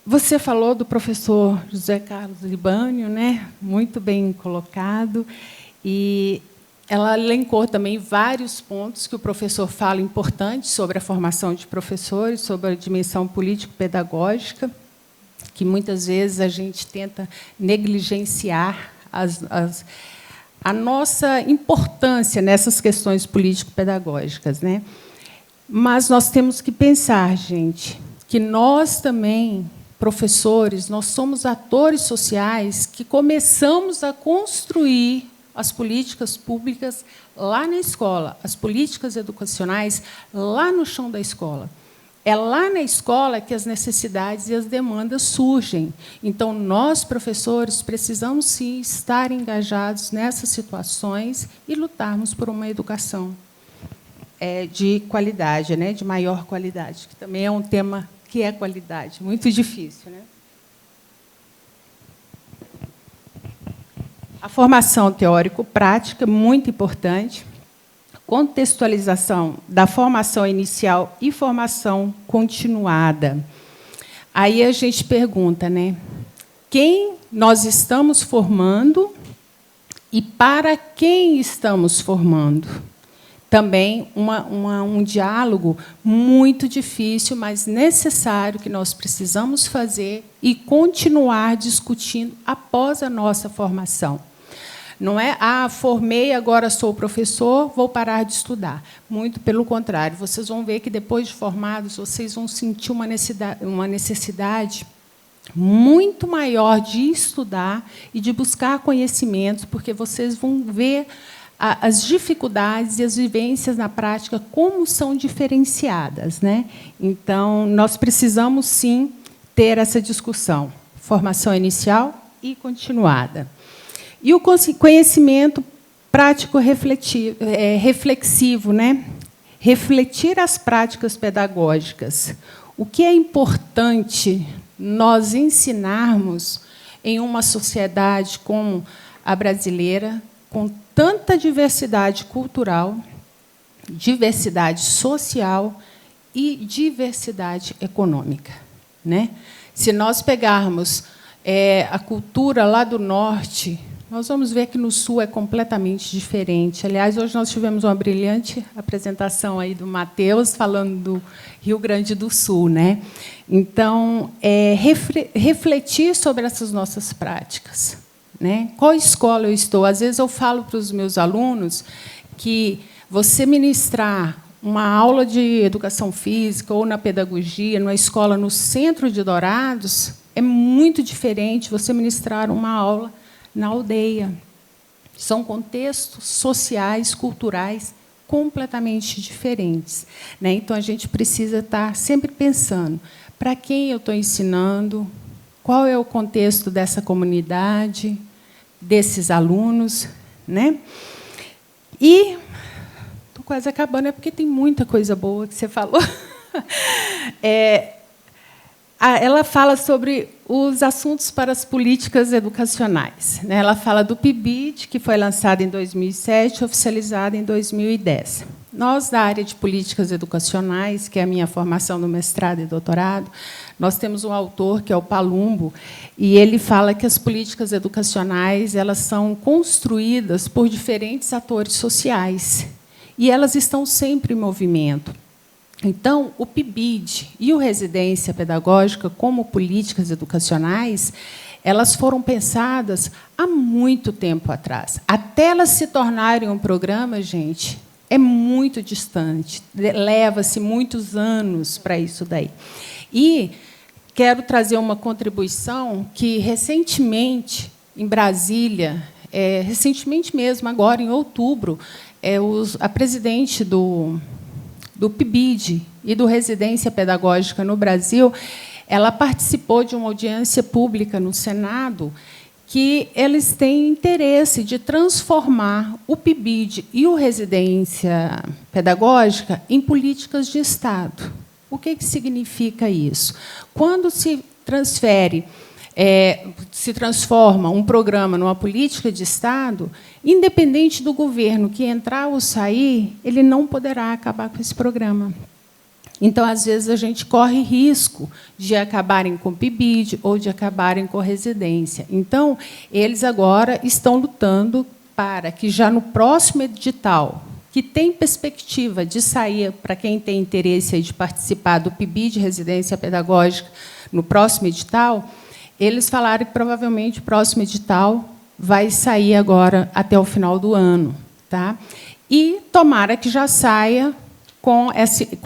Você falou do professor José Carlos Libânio, né? Muito bem colocado, e ela elencou também vários pontos que o professor fala importantes sobre a formação de professores, sobre a dimensão político-pedagógica, que, muitas vezes, a gente tenta negligenciar a nossa importância nessas questões político-pedagógicas, né? Mas nós temos que pensar, gente, que nós também, professores, nós somos atores sociais que começamos a construir as políticas públicas lá na escola, as políticas educacionais lá no chão da escola. É lá na escola que as necessidades e as demandas surgem. Então, nós, professores, precisamos, sim, estar engajados nessas situações e lutarmos por uma educação de qualidade, né, de maior qualidade, que também é um tema que é qualidade, muito difícil, né? A formação teórico-prática, muito importante. Contextualização da formação inicial e formação continuada. Aí a gente pergunta, né? Quem nós estamos formando e para quem estamos formando? Também um diálogo muito difícil, mas necessário, que nós precisamos fazer e continuar discutindo após a nossa formação. Não é, formei, agora sou professor, vou parar de estudar. Muito pelo contrário, vocês vão ver que, depois de formados, vocês vão sentir uma necessidade muito maior de estudar e de buscar conhecimentos, porque vocês vão ver as dificuldades e as vivências na prática, como são diferenciadas, né? Então, nós precisamos, sim, ter essa discussão, formação inicial e continuada. E o conhecimento prático reflexivo, né? Refletir as práticas pedagógicas. O que é importante nós ensinarmos em uma sociedade como a brasileira, com tanta diversidade cultural, diversidade social e diversidade econômica, né? Se nós pegarmos a cultura lá do norte, nós vamos ver que no Sul é completamente diferente. Aliás, hoje nós tivemos uma brilhante apresentação aí do Matheus, falando do Rio Grande do Sul, né? Então, refletir sobre essas nossas práticas, né? Qual escola eu estou? Às vezes eu falo para os meus alunos que você ministrar uma aula de educação física ou na pedagogia, numa escola no centro de Dourados, é muito diferente você ministrar uma aula na aldeia. São contextos sociais, culturais completamente diferentes, né? Então, a gente precisa estar sempre pensando para quem eu estou ensinando, qual é o contexto dessa comunidade, desses alunos, né? E estou quase acabando, é porque tem muita coisa boa que você falou. Ela fala sobre os assuntos para as políticas educacionais, né? Ela fala do PIBID, que foi lançado em 2007, oficializado em 2010. Nós, da área de políticas educacionais, que é a minha formação no mestrado e doutorado, nós temos um autor, que é o Palumbo, e ele fala que as políticas educacionais elas são construídas por diferentes atores sociais, e elas estão sempre em movimento. Então, o PIBID e o Residência Pedagógica, como políticas educacionais, elas foram pensadas há muito tempo atrás. Até elas se tornarem um programa, gente, é muito distante. Leva-se muitos anos para isso daí. E quero trazer uma contribuição que, recentemente, em Brasília, recentemente mesmo, agora, em outubro, a presidente do PIBID e do Residência Pedagógica no Brasil, ela participou de uma audiência pública no Senado que eles têm interesse de transformar o PIBID e o Residência Pedagógica em políticas de Estado. O que significa isso? Quando se transforma um programa numa política de Estado, independente do governo que entrar ou sair, ele não poderá acabar com esse programa. Então, às vezes, a gente corre risco de acabarem com o PIBID ou de acabarem com a residência. Então, eles agora estão lutando para que, já no próximo edital, que tem perspectiva de sair, para quem tem interesse de participar do PIBID, Residência Pedagógica, no próximo edital, eles falaram que, provavelmente, o próximo edital vai sair agora até o final do ano. Tá? E tomara que já saia com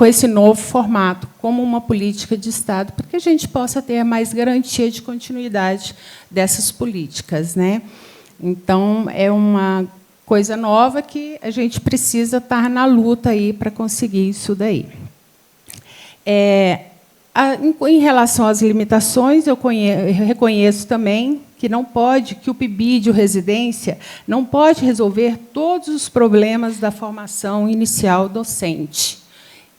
esse novo formato, como uma política de Estado, para que a gente possa ter mais garantia de continuidade dessas políticas, né? Então, é uma coisa nova que a gente precisa estar na luta aí para conseguir isso daí. Em relação às limitações, eu reconheço também que o PIBID, o residência, não pode resolver todos os problemas da formação inicial docente.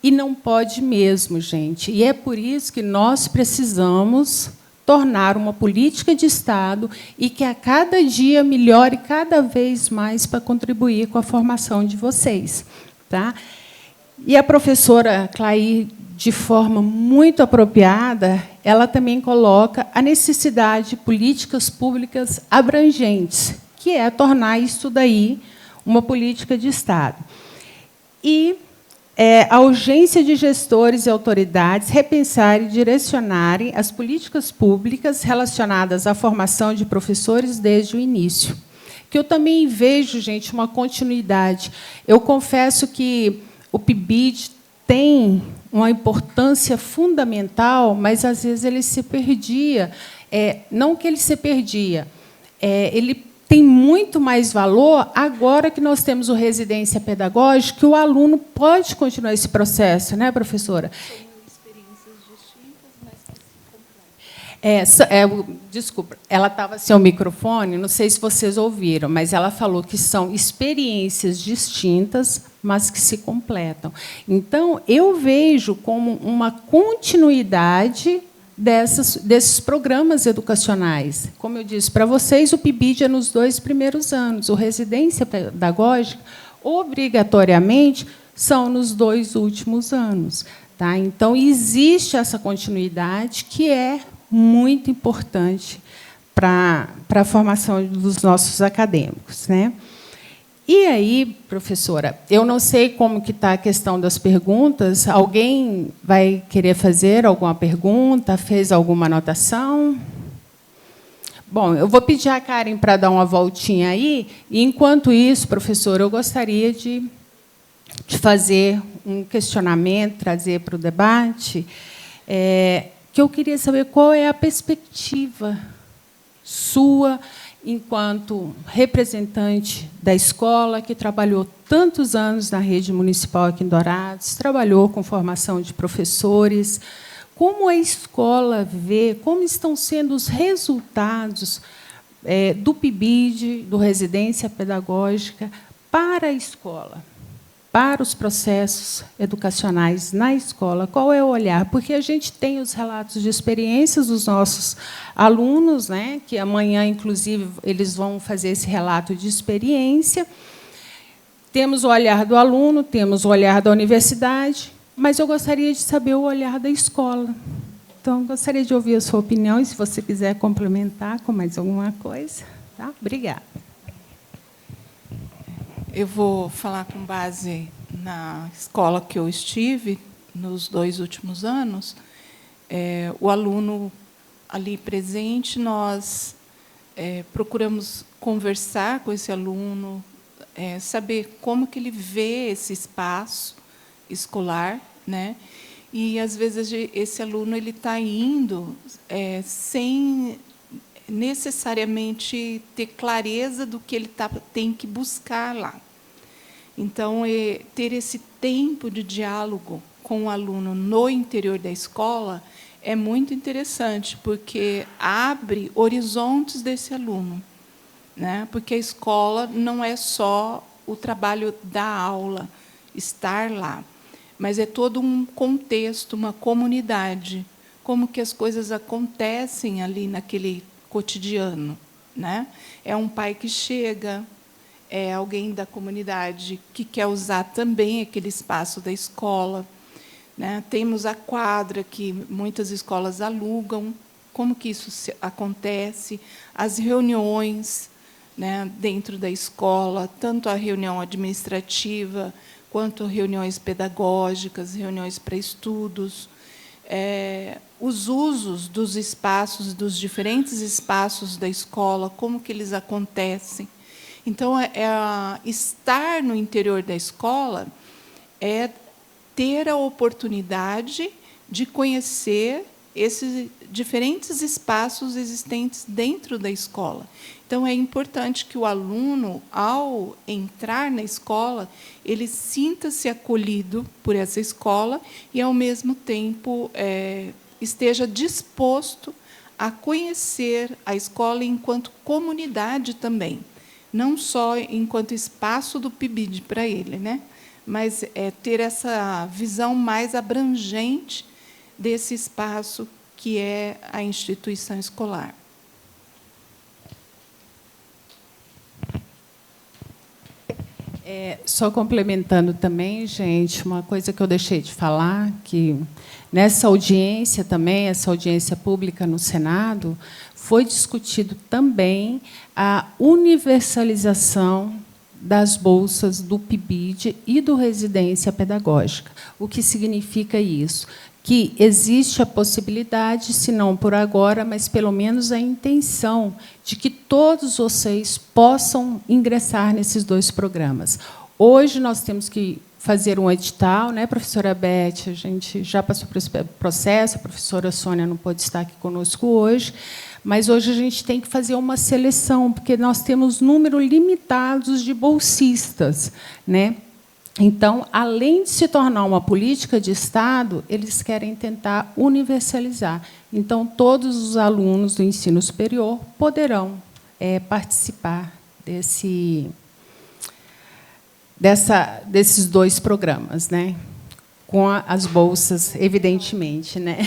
E não pode mesmo, gente. E é por isso que nós precisamos tornar uma política de Estado e que a cada dia melhore cada vez mais para contribuir com a formação de vocês. Tá? E a professora Clair, de forma muito apropriada, ela também coloca a necessidade de políticas públicas abrangentes, que é tornar isso daí uma política de Estado. E a urgência de gestores e autoridades repensarem e direcionarem as políticas públicas relacionadas à formação de professores desde o início. Que eu também vejo, gente, uma continuidade. Eu confesso que o PIBID tem uma importância fundamental, mas, às vezes, ele se perdia. Não que ele se perdia, ele tem muito mais valor agora que nós temos o residência pedagógica, que o aluno pode continuar esse processo, né, professora? São experiências distintas, mas desculpa, ela estava sem o microfone, não sei se vocês ouviram, mas ela falou que são experiências distintas, mas que se completam. Então, eu vejo como uma continuidade desses programas educacionais. Como eu disse para vocês, o PIBID é nos 2 primeiros anos, o residência pedagógica, obrigatoriamente, são nos 2 últimos anos. Tá? Então, existe essa continuidade que é muito importante para a formação dos nossos acadêmicos. Né? E aí, professora, eu não sei como que está a questão das perguntas. Alguém vai querer fazer alguma pergunta? Fez alguma anotação? Bom, eu vou pedir à Karen para dar uma voltinha aí. E, enquanto isso, professora, eu gostaria de fazer um questionamento, trazer para o debate, que eu queria saber qual é a perspectiva sua, enquanto representante da escola, que trabalhou tantos anos na rede municipal aqui em Dourados, trabalhou com formação de professores. Como a escola vê, como estão sendo os resultados do PIBID, do residência pedagógica, para a escola, para os processos educacionais na escola? Qual é o olhar? Porque a gente tem os relatos de experiências dos nossos alunos, né, que amanhã, inclusive, eles vão fazer esse relato de experiência. Temos o olhar do aluno, temos o olhar da universidade, mas eu gostaria de saber o olhar da escola. Então, gostaria de ouvir a sua opinião, e, se você quiser complementar com mais alguma coisa. Tá? Obrigada. Eu vou falar com base na escola que eu estive nos 2 últimos anos. O aluno ali presente, nós procuramos conversar com esse aluno, saber como que ele vê esse espaço escolar, né? E, às vezes, esse aluno ele está indo sem necessariamente ter clareza do que ele tem que buscar lá. Então, ter esse tempo de diálogo com o aluno no interior da escola é muito interessante, porque abre horizontes desse aluno, né? Porque a escola não é só o trabalho da aula, estar lá, mas é todo um contexto, uma comunidade, como que as coisas acontecem ali naquele cotidiano, né? É um pai que chega, é alguém da comunidade que quer usar também aquele espaço da escola, né? Temos a quadra, que muitas escolas alugam. Como que isso acontece? As reuniões, né, dentro da escola, tanto a reunião administrativa, quanto reuniões pedagógicas, reuniões para estudos, os usos dos espaços, dos diferentes espaços da escola, como que eles acontecem. Então, estar no interior da escola é ter a oportunidade de conhecer esses diferentes espaços existentes dentro da escola. Então, é importante que o aluno, ao entrar na escola, ele sinta-se acolhido por essa escola e, ao mesmo tempo, esteja disposto a conhecer a escola enquanto comunidade também, não só enquanto espaço do PIBID para ele, né? Mas ter essa visão mais abrangente desse espaço que é a instituição escolar. Só complementando também, gente, uma coisa que eu deixei de falar, que nessa audiência também, essa audiência pública no Senado, foi discutido também a universalização das bolsas do PIBID e do Residência Pedagógica. O que significa isso? Que existe a possibilidade, se não por agora, mas pelo menos a intenção de que todos vocês possam ingressar nesses 2 programas. Hoje nós temos que fazer um edital, né, professora Beth? A gente já passou por esse processo, a professora Sônia não pôde estar aqui conosco hoje, mas hoje a gente tem que fazer uma seleção, porque nós temos número limitados de bolsistas, né? Então, além de se tornar uma política de Estado, eles querem tentar universalizar. Então, todos os alunos do ensino superior poderão participar desses 2 programas, né? Com as bolsas, evidentemente, né?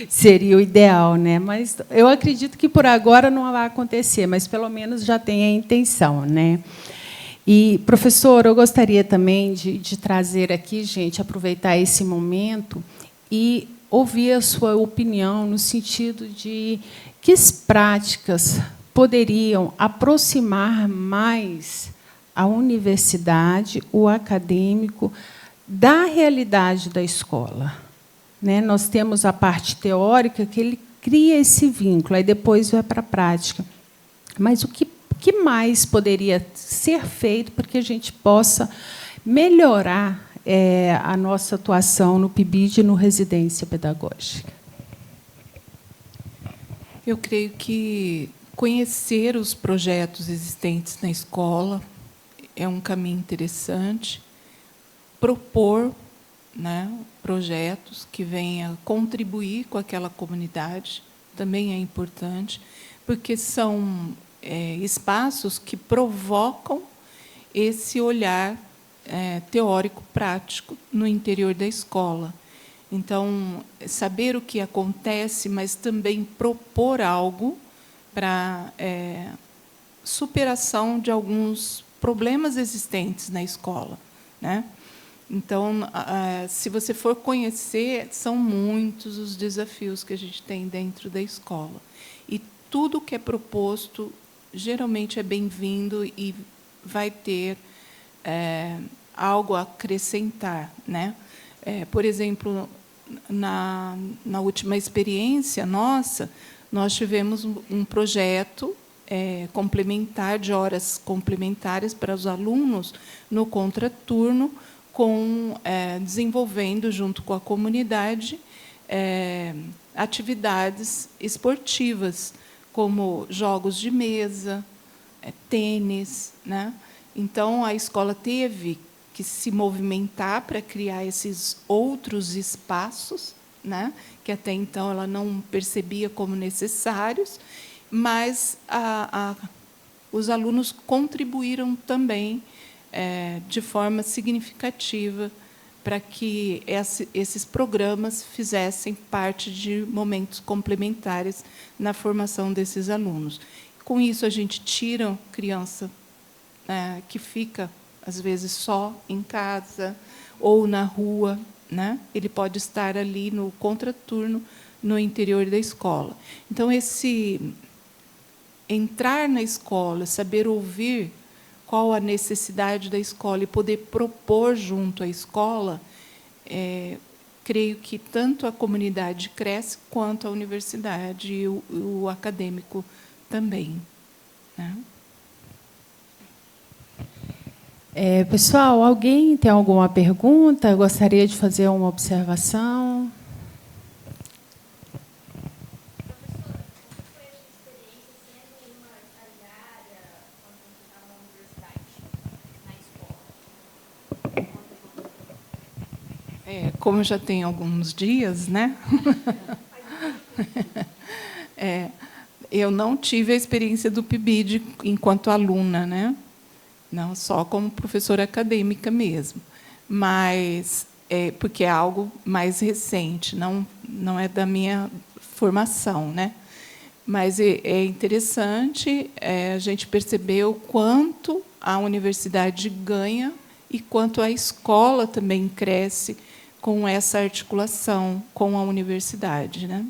Seria o ideal, né? Mas eu acredito que por agora não vai acontecer, mas pelo menos já tem a intenção, né? E, professor, eu gostaria também de trazer aqui, gente, aproveitar esse momento e ouvir a sua opinião no sentido de que práticas poderiam aproximar mais a universidade, o acadêmico, da realidade da escola. Né? Nós temos a parte teórica, que ele cria esse vínculo, aí depois vai para a prática. Mas o que mais poderia ser feito para que a gente possa melhorar a nossa atuação no PIBID e no Residência Pedagógica? Eu creio que conhecer os projetos existentes na escola é um caminho interessante. Propor, né, projetos que venham contribuir com aquela comunidade também é importante, porque são espaços que provocam esse olhar teórico-prático no interior da escola. Então, saber o que acontece, mas também propor algo para superação de alguns problemas existentes na escola, né? Então, se você for conhecer, são muitos os desafios que a gente tem dentro da escola. E tudo que é proposto geralmente é bem-vindo e vai ter algo a acrescentar, né? Por exemplo, na última experiência nossa, nós tivemos um projeto complementar, de horas complementares para os alunos, no contraturno, desenvolvendo, junto com a comunidade, atividades esportivas, como jogos de mesa, tênis, né? Então, a escola teve que se movimentar para criar esses outros espaços, né, que até então ela não percebia como necessários, mas os alunos contribuíram também de forma significativa para que esses programas fizessem parte de momentos complementares na formação desses alunos. Com isso, a gente tira a criança que fica, às vezes, só em casa ou na rua, né? Ele pode estar ali no contraturno, no interior da escola. Então, esse entrar na escola, saber ouvir qual a necessidade da escola e poder propor junto à escola, creio que tanto a comunidade cresce quanto a universidade e o acadêmico também, né? Pessoal, alguém tem alguma pergunta? Gostaria de fazer uma observação? Como já tem alguns dias, né? Eu não tive a experiência do PIBID enquanto aluna, né? Não só como professora acadêmica mesmo, mas porque é algo mais recente, não é da minha formação, né? Mas é interessante a gente perceber o quanto a universidade ganha e quanto a escola também cresce com essa articulação com a universidade, né?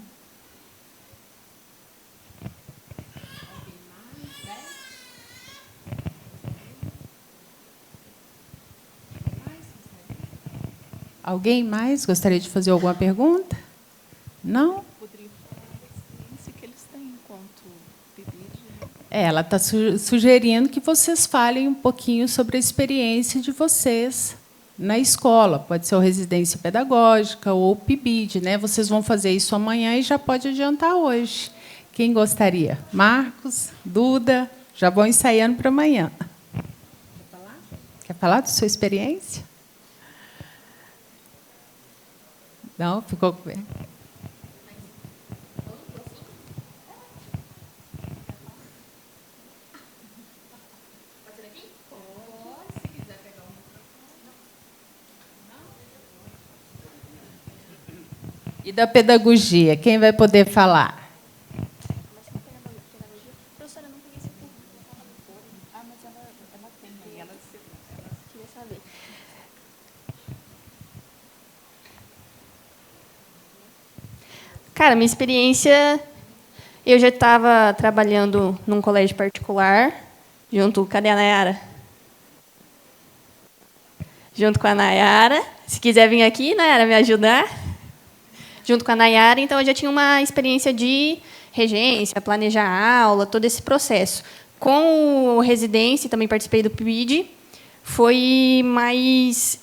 Alguém mais gostaria de fazer alguma pergunta? Não? Poderia falar da experiência que eles têm enquanto PIBID. Ela está sugerindo que vocês falem um pouquinho sobre a experiência de vocês na escola. Pode ser o residência pedagógica ou o PIBID, né? Vocês vão fazer isso amanhã e já pode adiantar hoje. Quem gostaria? Marcos, Duda, já vão ensaiando para amanhã. Quer falar da sua experiência? Não? Ficou com vergonha? E da pedagogia, quem vai poder falar? Professora, eu não peguei esse currículo. Mas ela tem aí, ela queria saber. Cara, minha experiência, eu já estava trabalhando num colégio particular, junto com a Nayara. Junto com a Nayara. Se quiser vir aqui, Nayara, me ajudar. Junto com a Nayara, então eu já tinha uma experiência de regência, planejar a aula, todo esse processo. Com o residência, também participei do PIBID, foi mais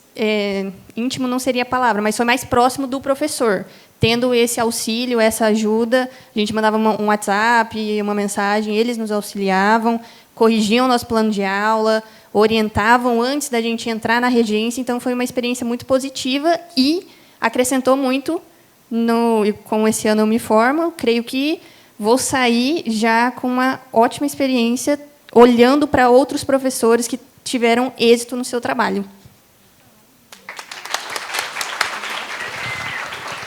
íntimo, não seria a palavra, mas foi mais próximo do professor. Tendo esse auxílio, essa ajuda, a gente mandava um WhatsApp, uma mensagem, eles nos auxiliavam, corrigiam nosso plano de aula, orientavam antes da gente entrar na regência, então foi uma experiência muito positiva e acrescentou muito. Como esse ano eu me formo, creio que vou sair já com uma ótima experiência, olhando para outros professores que tiveram êxito no seu trabalho.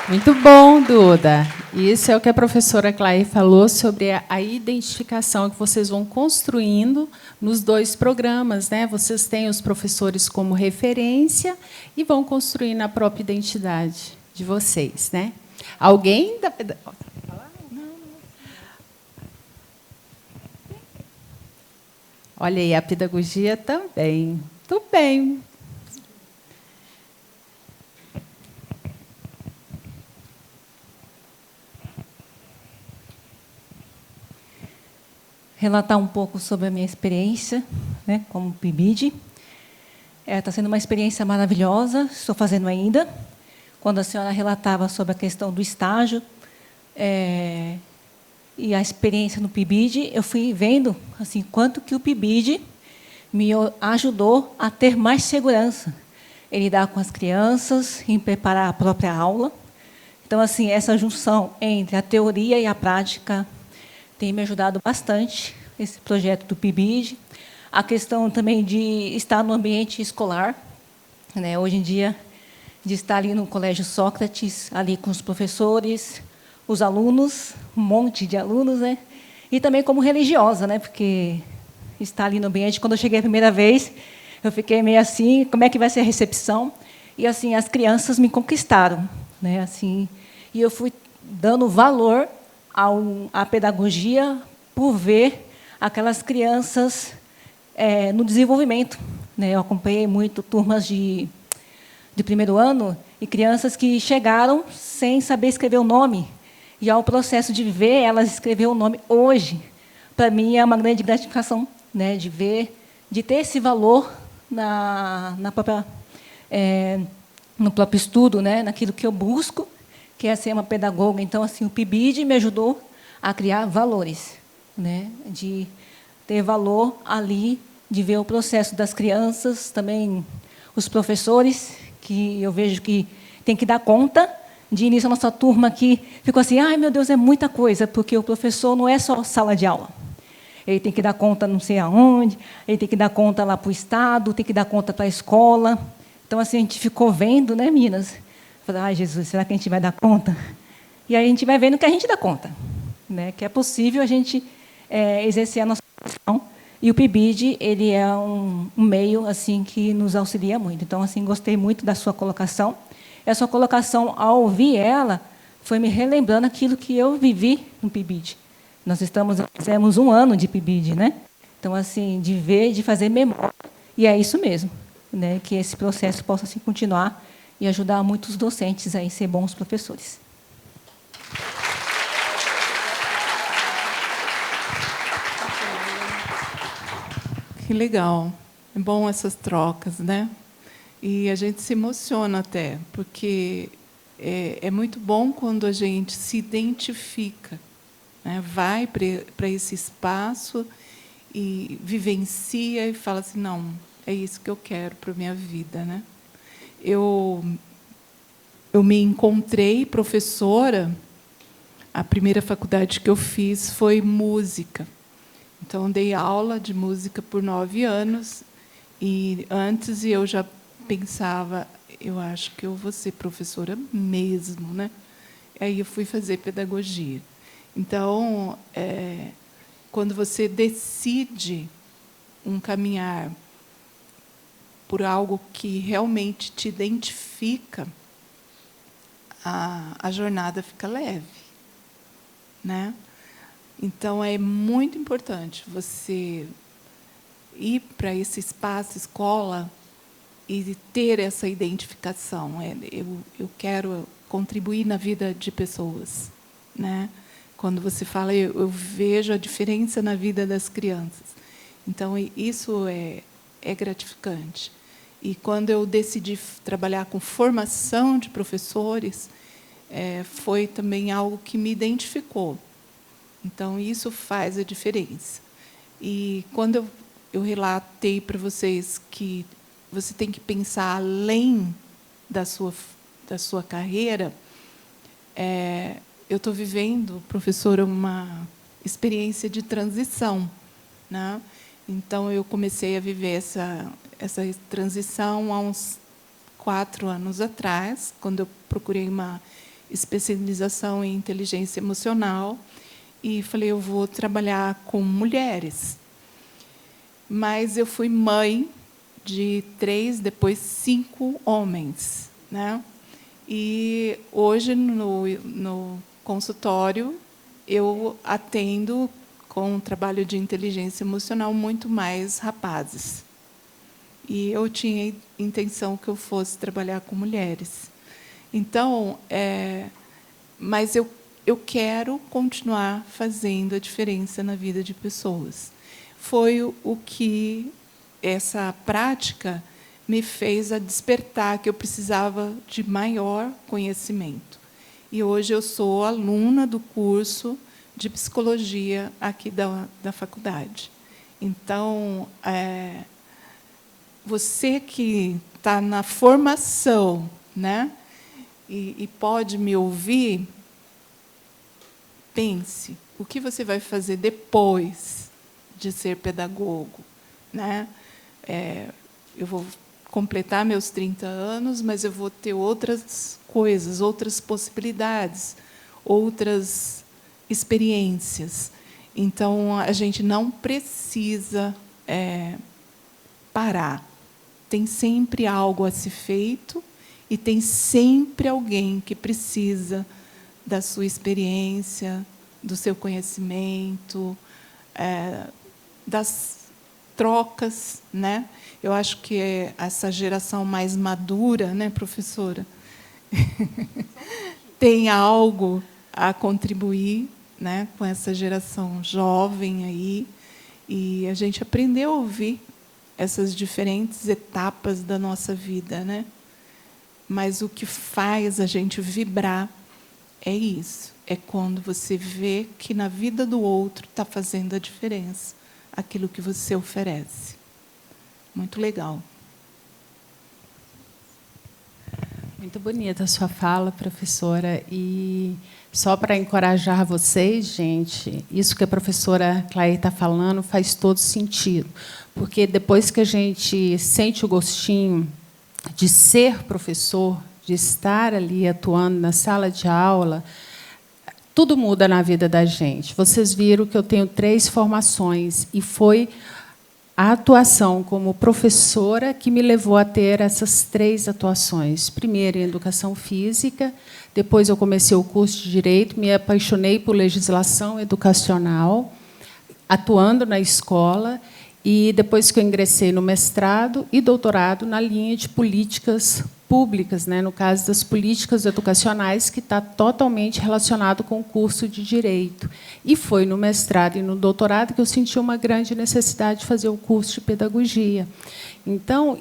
Muito bom, Duda. Isso é o que a professora Clay falou sobre a identificação que vocês vão construindo nos 2 programas, né? Vocês têm os professores como referência e vão construindo a própria identidade de vocês, né? Alguém da pedagogia? Olha aí, a pedagogia também. Muito bem. Relatar um pouco sobre a minha experiência, né, como PIBID. Está sendo uma experiência maravilhosa, estou fazendo ainda. Quando a senhora relatava sobre a questão do estágio e a experiência no PIBID, eu fui vendo assim, quanto que o PIBID me ajudou a ter mais segurança em lidar com as crianças, em preparar a própria aula. Então, assim, essa junção entre a teoria e a prática tem me ajudado bastante, esse projeto do PIBID. A questão também de estar no ambiente escolar, né? Hoje em dia, de estar ali no Colégio Sócrates, ali com os professores, os alunos, um monte de alunos, né? E também como religiosa, né? Porque estar ali no ambiente, quando eu cheguei a primeira vez, eu fiquei meio assim, como é que vai ser a recepção? E assim, as crianças me conquistaram, né? Assim, e eu fui dando valor à pedagogia por ver aquelas crianças no desenvolvimento, né? Eu acompanhei muito turmas de primeiro ano e crianças que chegaram sem saber escrever o nome. E ao processo de ver elas escrever o nome hoje, para mim é uma grande gratificação, né? De ver, de ter esse valor no próprio estudo, né? Naquilo que eu busco, que é ser uma pedagoga. Então, assim, o PIBID me ajudou a criar valores, né? De ter valor ali, de ver o processo das crianças, também os professores, que eu vejo que tem que dar conta. De início, a nossa turma aqui ficou assim, ai, meu Deus, é muita coisa, porque o professor não é só sala de aula. Ele tem que dar conta não sei aonde, ele tem que dar conta lá para o Estado, tem que dar conta para a escola. Então, assim, a gente ficou vendo, né, meninas? Falei, ai, Jesus, será que a gente vai dar conta? E aí a gente vai vendo que a gente dá conta, né? Que é possível a gente exercer a nossa profissão. E o PIBID, ele é um meio assim que nos auxilia muito. Então, assim, gostei muito da sua colocação. A sua colocação, ao ouvir ela, foi me relembrando aquilo que eu vivi no PIBID. Nós fizemos 1 ano de PIBID, né? Então, assim, de ver, de fazer memória. E é isso mesmo, né? Que esse processo possa assim, continuar e ajudar muitos docentes a ser bons professores. Que legal. É bom essas trocas, né? E a gente se emociona até, porque é muito bom quando a gente se identifica, né? Vai para esse espaço e vivencia e fala assim, não, é isso que eu quero para a minha vida, né? Eu me encontrei professora, a primeira faculdade que eu fiz foi música. Então, dei aula de música por 9 anos, e antes eu já pensava, eu acho que eu vou ser professora mesmo, né? Aí eu fui fazer pedagogia. Então, quando você decide um caminhar por algo que realmente te identifica, a jornada fica leve, né? Então, é muito importante você ir para esse espaço, escola, e ter essa identificação. Eu quero contribuir na vida de pessoas, né? Quando você fala, eu vejo a diferença na vida das crianças. Então, isso é gratificante. E, quando eu decidi trabalhar com formação de professores, foi também algo que me identificou. Então, isso faz a diferença. E, quando eu relatei para vocês que você tem que pensar além da sua carreira, eu estou vivendo, professora, uma experiência de transição, né? Então, eu comecei a viver essa transição há uns 4 anos atrás, quando eu procurei uma especialização em inteligência emocional, e falei, eu vou trabalhar com mulheres. Mas eu fui mãe de 3, depois 5 homens, né? E hoje, no consultório, eu atendo, com um trabalho de inteligência emocional, muito mais rapazes. E eu tinha intenção que eu fosse trabalhar com mulheres. Então, mas eu quero continuar fazendo a diferença na vida de pessoas. Foi o que essa prática me fez a despertar, que eu precisava de maior conhecimento. E hoje eu sou aluna do curso de psicologia aqui da faculdade. Então, você que está na formação, né, e pode me ouvir, pense, o que você vai fazer depois de ser pedagogo, né? Eu vou completar meus 30 anos, mas eu vou ter outras coisas, outras possibilidades, outras experiências. Então, a gente não precisa parar. Tem sempre algo a ser feito e tem sempre alguém que precisa da sua experiência, do seu conhecimento, das trocas, né? Eu acho que essa geração mais madura, né, professora, tem algo a contribuir, né, com essa geração jovem aí, e a gente aprendeu a ouvir essas diferentes etapas da nossa vida, né? Mas o que faz a gente vibrar é isso, é quando você vê que na vida do outro está fazendo a diferença aquilo que você oferece. Muito legal. Muito bonita a sua fala, professora. E só para encorajar vocês, gente, isso que a professora Clay está falando faz todo sentido. Porque depois que a gente sente o gostinho de ser professor, de estar ali atuando na sala de aula, tudo muda na vida da gente. Vocês viram que eu tenho 3 formações, e foi a atuação como professora que me levou a ter essas 3 atuações. Primeiro, em educação física, depois eu comecei o curso de Direito, me apaixonei por legislação educacional, atuando na escola, e depois que eu ingressei no mestrado e doutorado na linha de políticas públicas, né, no caso das políticas educacionais, que está totalmente relacionado com o curso de Direito. E foi no mestrado e no doutorado que eu senti uma grande necessidade de fazer o curso de Pedagogia. Então,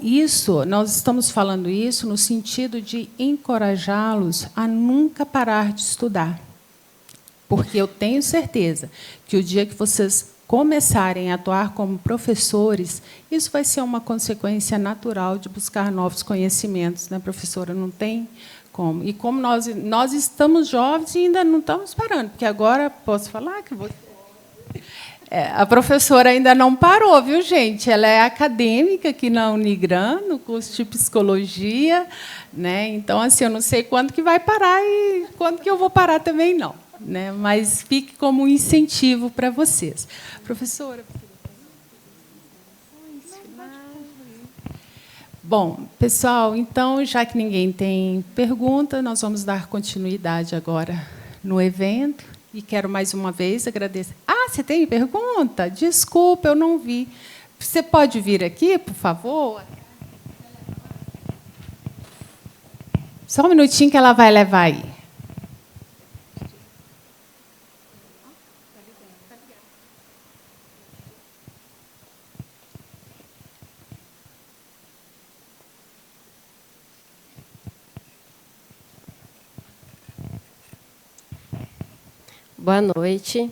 nós estamos falando isso no sentido de encorajá-los a nunca parar de estudar. Porque eu tenho certeza que o dia que vocês começarem a atuar como professores, isso vai ser uma consequência natural de buscar novos conhecimentos, né, professora? Não tem como. E como nós estamos jovens e ainda não estamos parando, porque agora posso falar que a professora ainda não parou, viu, gente? Ela é acadêmica aqui na Unigran, no curso de psicologia, né? Então, assim, eu não sei quando que vai parar e quando que eu vou parar também não, né? Mas fique como um incentivo para vocês. Professora. Bom, pessoal, então, já que ninguém tem pergunta, nós vamos dar continuidade agora no evento. E quero mais uma vez agradecer. Ah, você tem pergunta? Desculpa, eu não vi. Você pode vir aqui, por favor? Só um minutinho que ela vai levar aí. Boa noite.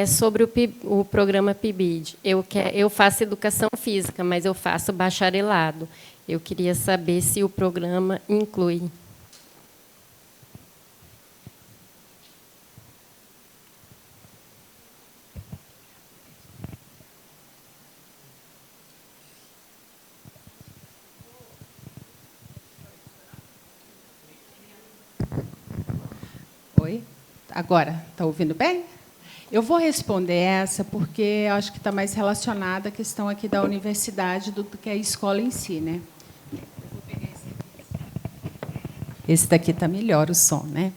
Sobre o programa PIBID. Eu faço educação física, mas eu faço bacharelado. Eu queria saber se o programa inclui. Oi? Agora, está ouvindo bem? Eu vou responder essa porque acho que está mais relacionada à questão aqui da universidade do que a escola em si, né? Esse daqui está melhor o som, né?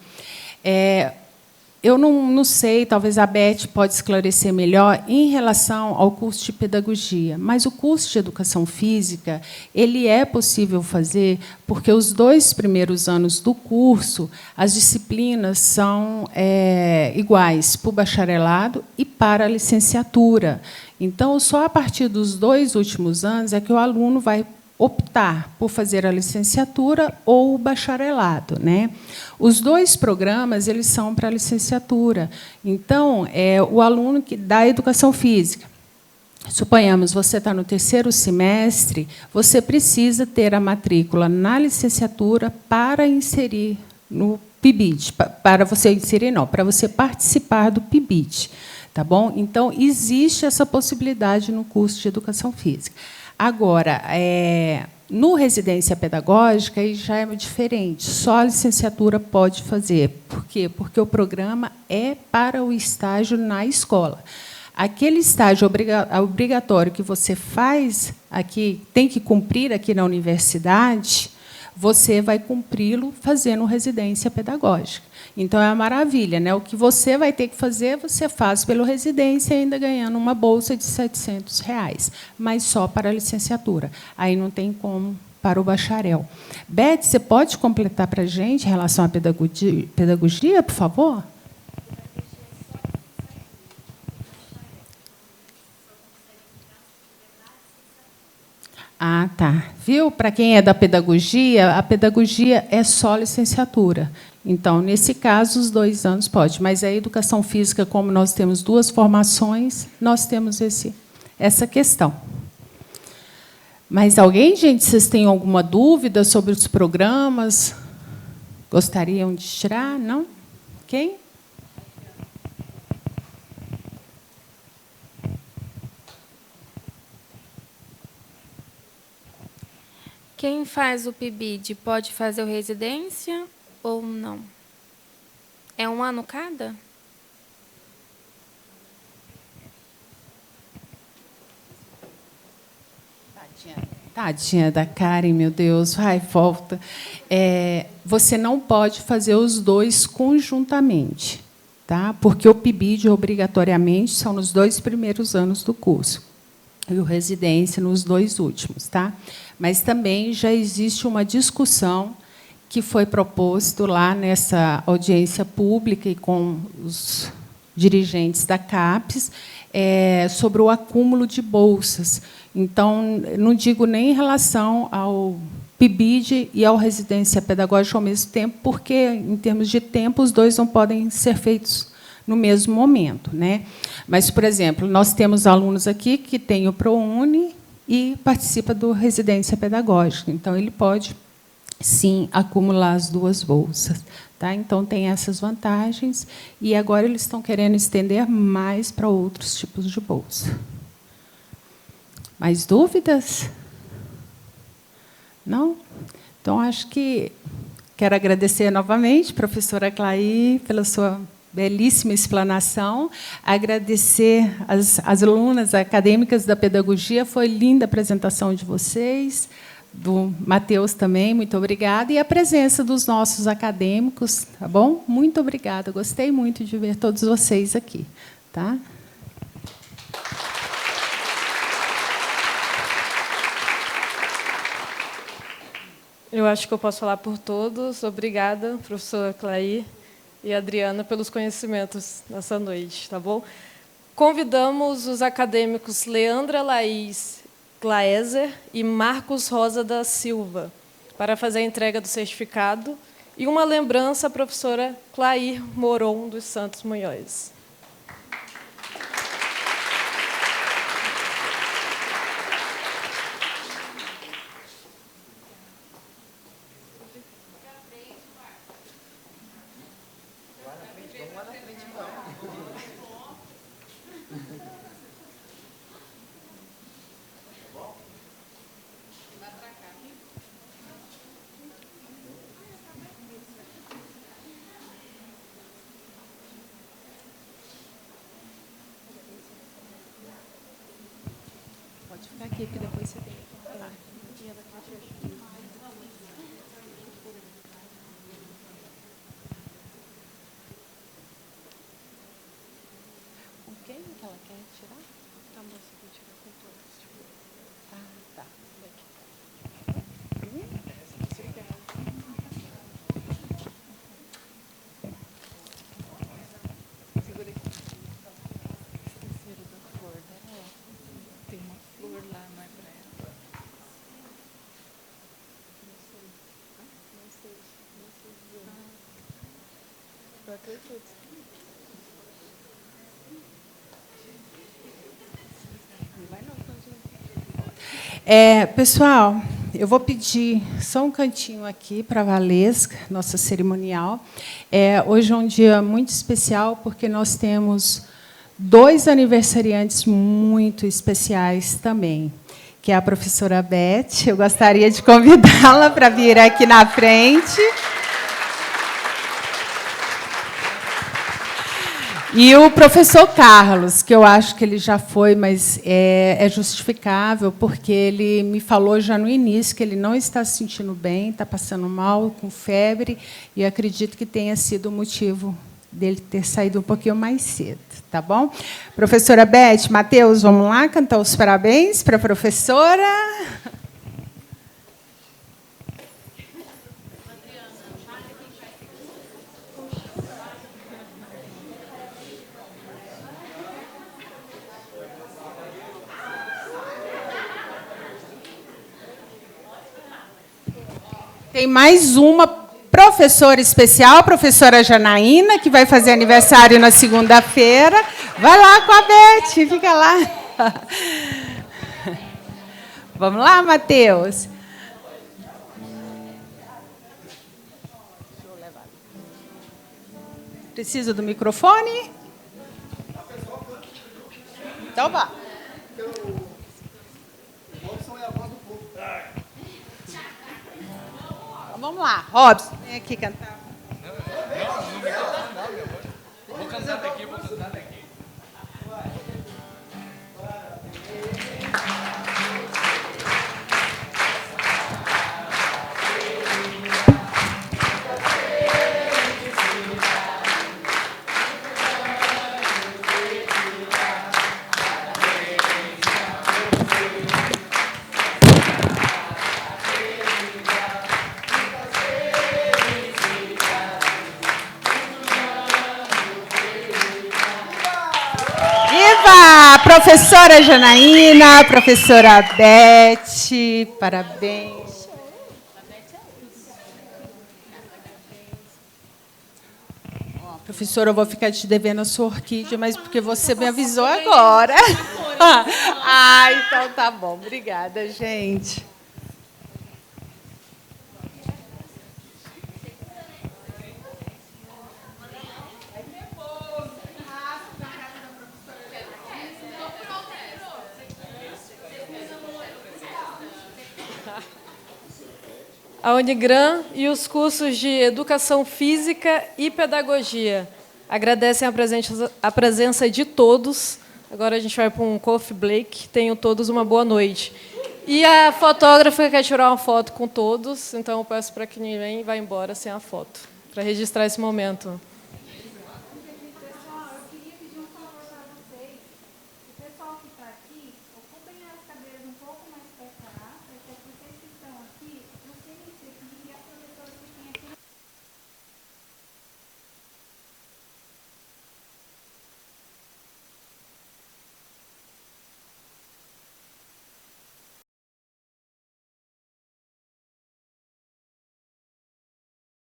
Eu não sei, talvez a Beth pode esclarecer melhor em relação ao curso de pedagogia, mas o curso de educação física ele é possível fazer porque os 2 primeiros anos do curso as disciplinas são iguais para o bacharelado e para a licenciatura. Então, só a partir dos 2 últimos anos é que o aluno vai optar por fazer a licenciatura ou o bacharelado, né? Os 2 programas eles são para a licenciatura. Então, o aluno da educação física, suponhamos, você está no 3º semestre, você precisa ter a matrícula na licenciatura para inserir no PIBID, para você inserir não, para você participar do PIBID, tá bom? Então, existe essa possibilidade no curso de educação física. Agora, no residência pedagógica, aí já é diferente. Só a licenciatura pode fazer. Por quê? Porque o programa é para o estágio na escola. Aquele estágio obrigatório que você faz aqui, tem que cumprir aqui na universidade, você vai cumpri-lo fazendo residência pedagógica. Então, é uma maravilha, né? O que você vai ter que fazer, você faz pela residência, ainda ganhando uma bolsa de R$700, mas só para a licenciatura. Aí não tem como para o bacharel. Beth, você pode completar para a gente em relação à pedagogia, por favor? Ah, tá. Viu? Para quem é da pedagogia, a pedagogia é só licenciatura. Então, nesse caso, os 2 anos pode. Mas a educação física, como nós temos 2 formações, nós temos essa questão. Mais alguém, gente? Vocês têm alguma dúvida sobre os programas? Gostariam de tirar? Não? Quem? Quem faz o PIBID pode fazer o residência ou não? É um ano cada? Tadinha da Karen, meu Deus, vai, volta. Você não pode fazer os dois conjuntamente, tá? Porque o PIBID, obrigatoriamente, são nos 2 primeiros anos do curso, e o residência nos 2 últimos. Tá? Mas também já existe uma discussão que foi proposto lá nessa audiência pública e com os dirigentes da CAPES, sobre o acúmulo de bolsas. Então, não digo nem em relação ao PIBID e ao residência pedagógica ao mesmo tempo, porque, em termos de tempo, os dois não podem ser feitos no mesmo momento, né? Mas, por exemplo, nós temos alunos aqui que têm o ProUni e participa do residência pedagógica. Então, ele pode, sim, acumular as 2 bolsas. Tá? Então, tem essas vantagens. E agora eles estão querendo estender mais para outros tipos de bolsa. Mais dúvidas? Não? Então, acho que quero agradecer novamente, professora Clay, pela sua belíssima explanação. Agradecer as alunas acadêmicas da pedagogia. Foi linda a apresentação de vocês. Do Matheus também, muito obrigada. E a presença dos nossos acadêmicos, tá bom? Muito obrigada. Gostei muito de ver todos vocês aqui. Tá? Eu acho que eu posso falar por todos. Obrigada, professora Clay e Adriana, pelos conhecimentos nessa noite. Tá bom? Convidamos os acadêmicos Leandra Laís Glaeser e Marcos Rosa da Silva para fazer a entrega do certificado e uma lembrança à professora Clair Moron dos Santos Munhoz. Pode ficar aqui, que depois você tem que falar. Com quem que ela quer tirar? A moça que tira com todos. Ah, tá. Segura aqui. Esqueceram da flor dela. Tem uma flor lá, não é para ela? Não sei dizer. Vai ter tudo. Pessoal, eu vou pedir só um cantinho aqui para a Valesca, nossa cerimonial. Hoje é um dia muito especial, porque nós temos 2 aniversariantes muito especiais também, que é a professora Beth. Eu gostaria de convidá-la para vir aqui na frente. E o professor Carlos, que eu acho que ele já foi, mas é justificável, porque ele me falou já no início que ele não está se sentindo bem, está passando mal, com febre, e acredito que tenha sido o motivo dele ter saído um pouquinho mais cedo. Tá bom? Professora Beth, Matheus, vamos lá cantar os parabéns para a professora. Tem mais uma professora especial, a professora Janaína, que vai fazer aniversário na segunda-feira. Vai lá com a Beth, fica lá. Vamos lá, Matheus? Precisa do microfone? Então vá. Vamos lá, Robson, vem aqui cantar. Vou cantar daqui, Viva! Professora Janaína, professora Beth, parabéns. Professora, eu vou ficar te devendo a sua orquídea, mas porque você me avisou agora. Ah, então tá bom. Obrigada, gente. A Unigran e os cursos de Educação Física e Pedagogia agradecem a presença de todos. Agora a gente vai para um coffee break. Tenham todos uma boa noite. E a fotógrafa quer tirar uma foto com todos, então eu peço para que ninguém vá embora sem a foto, para registrar esse momento.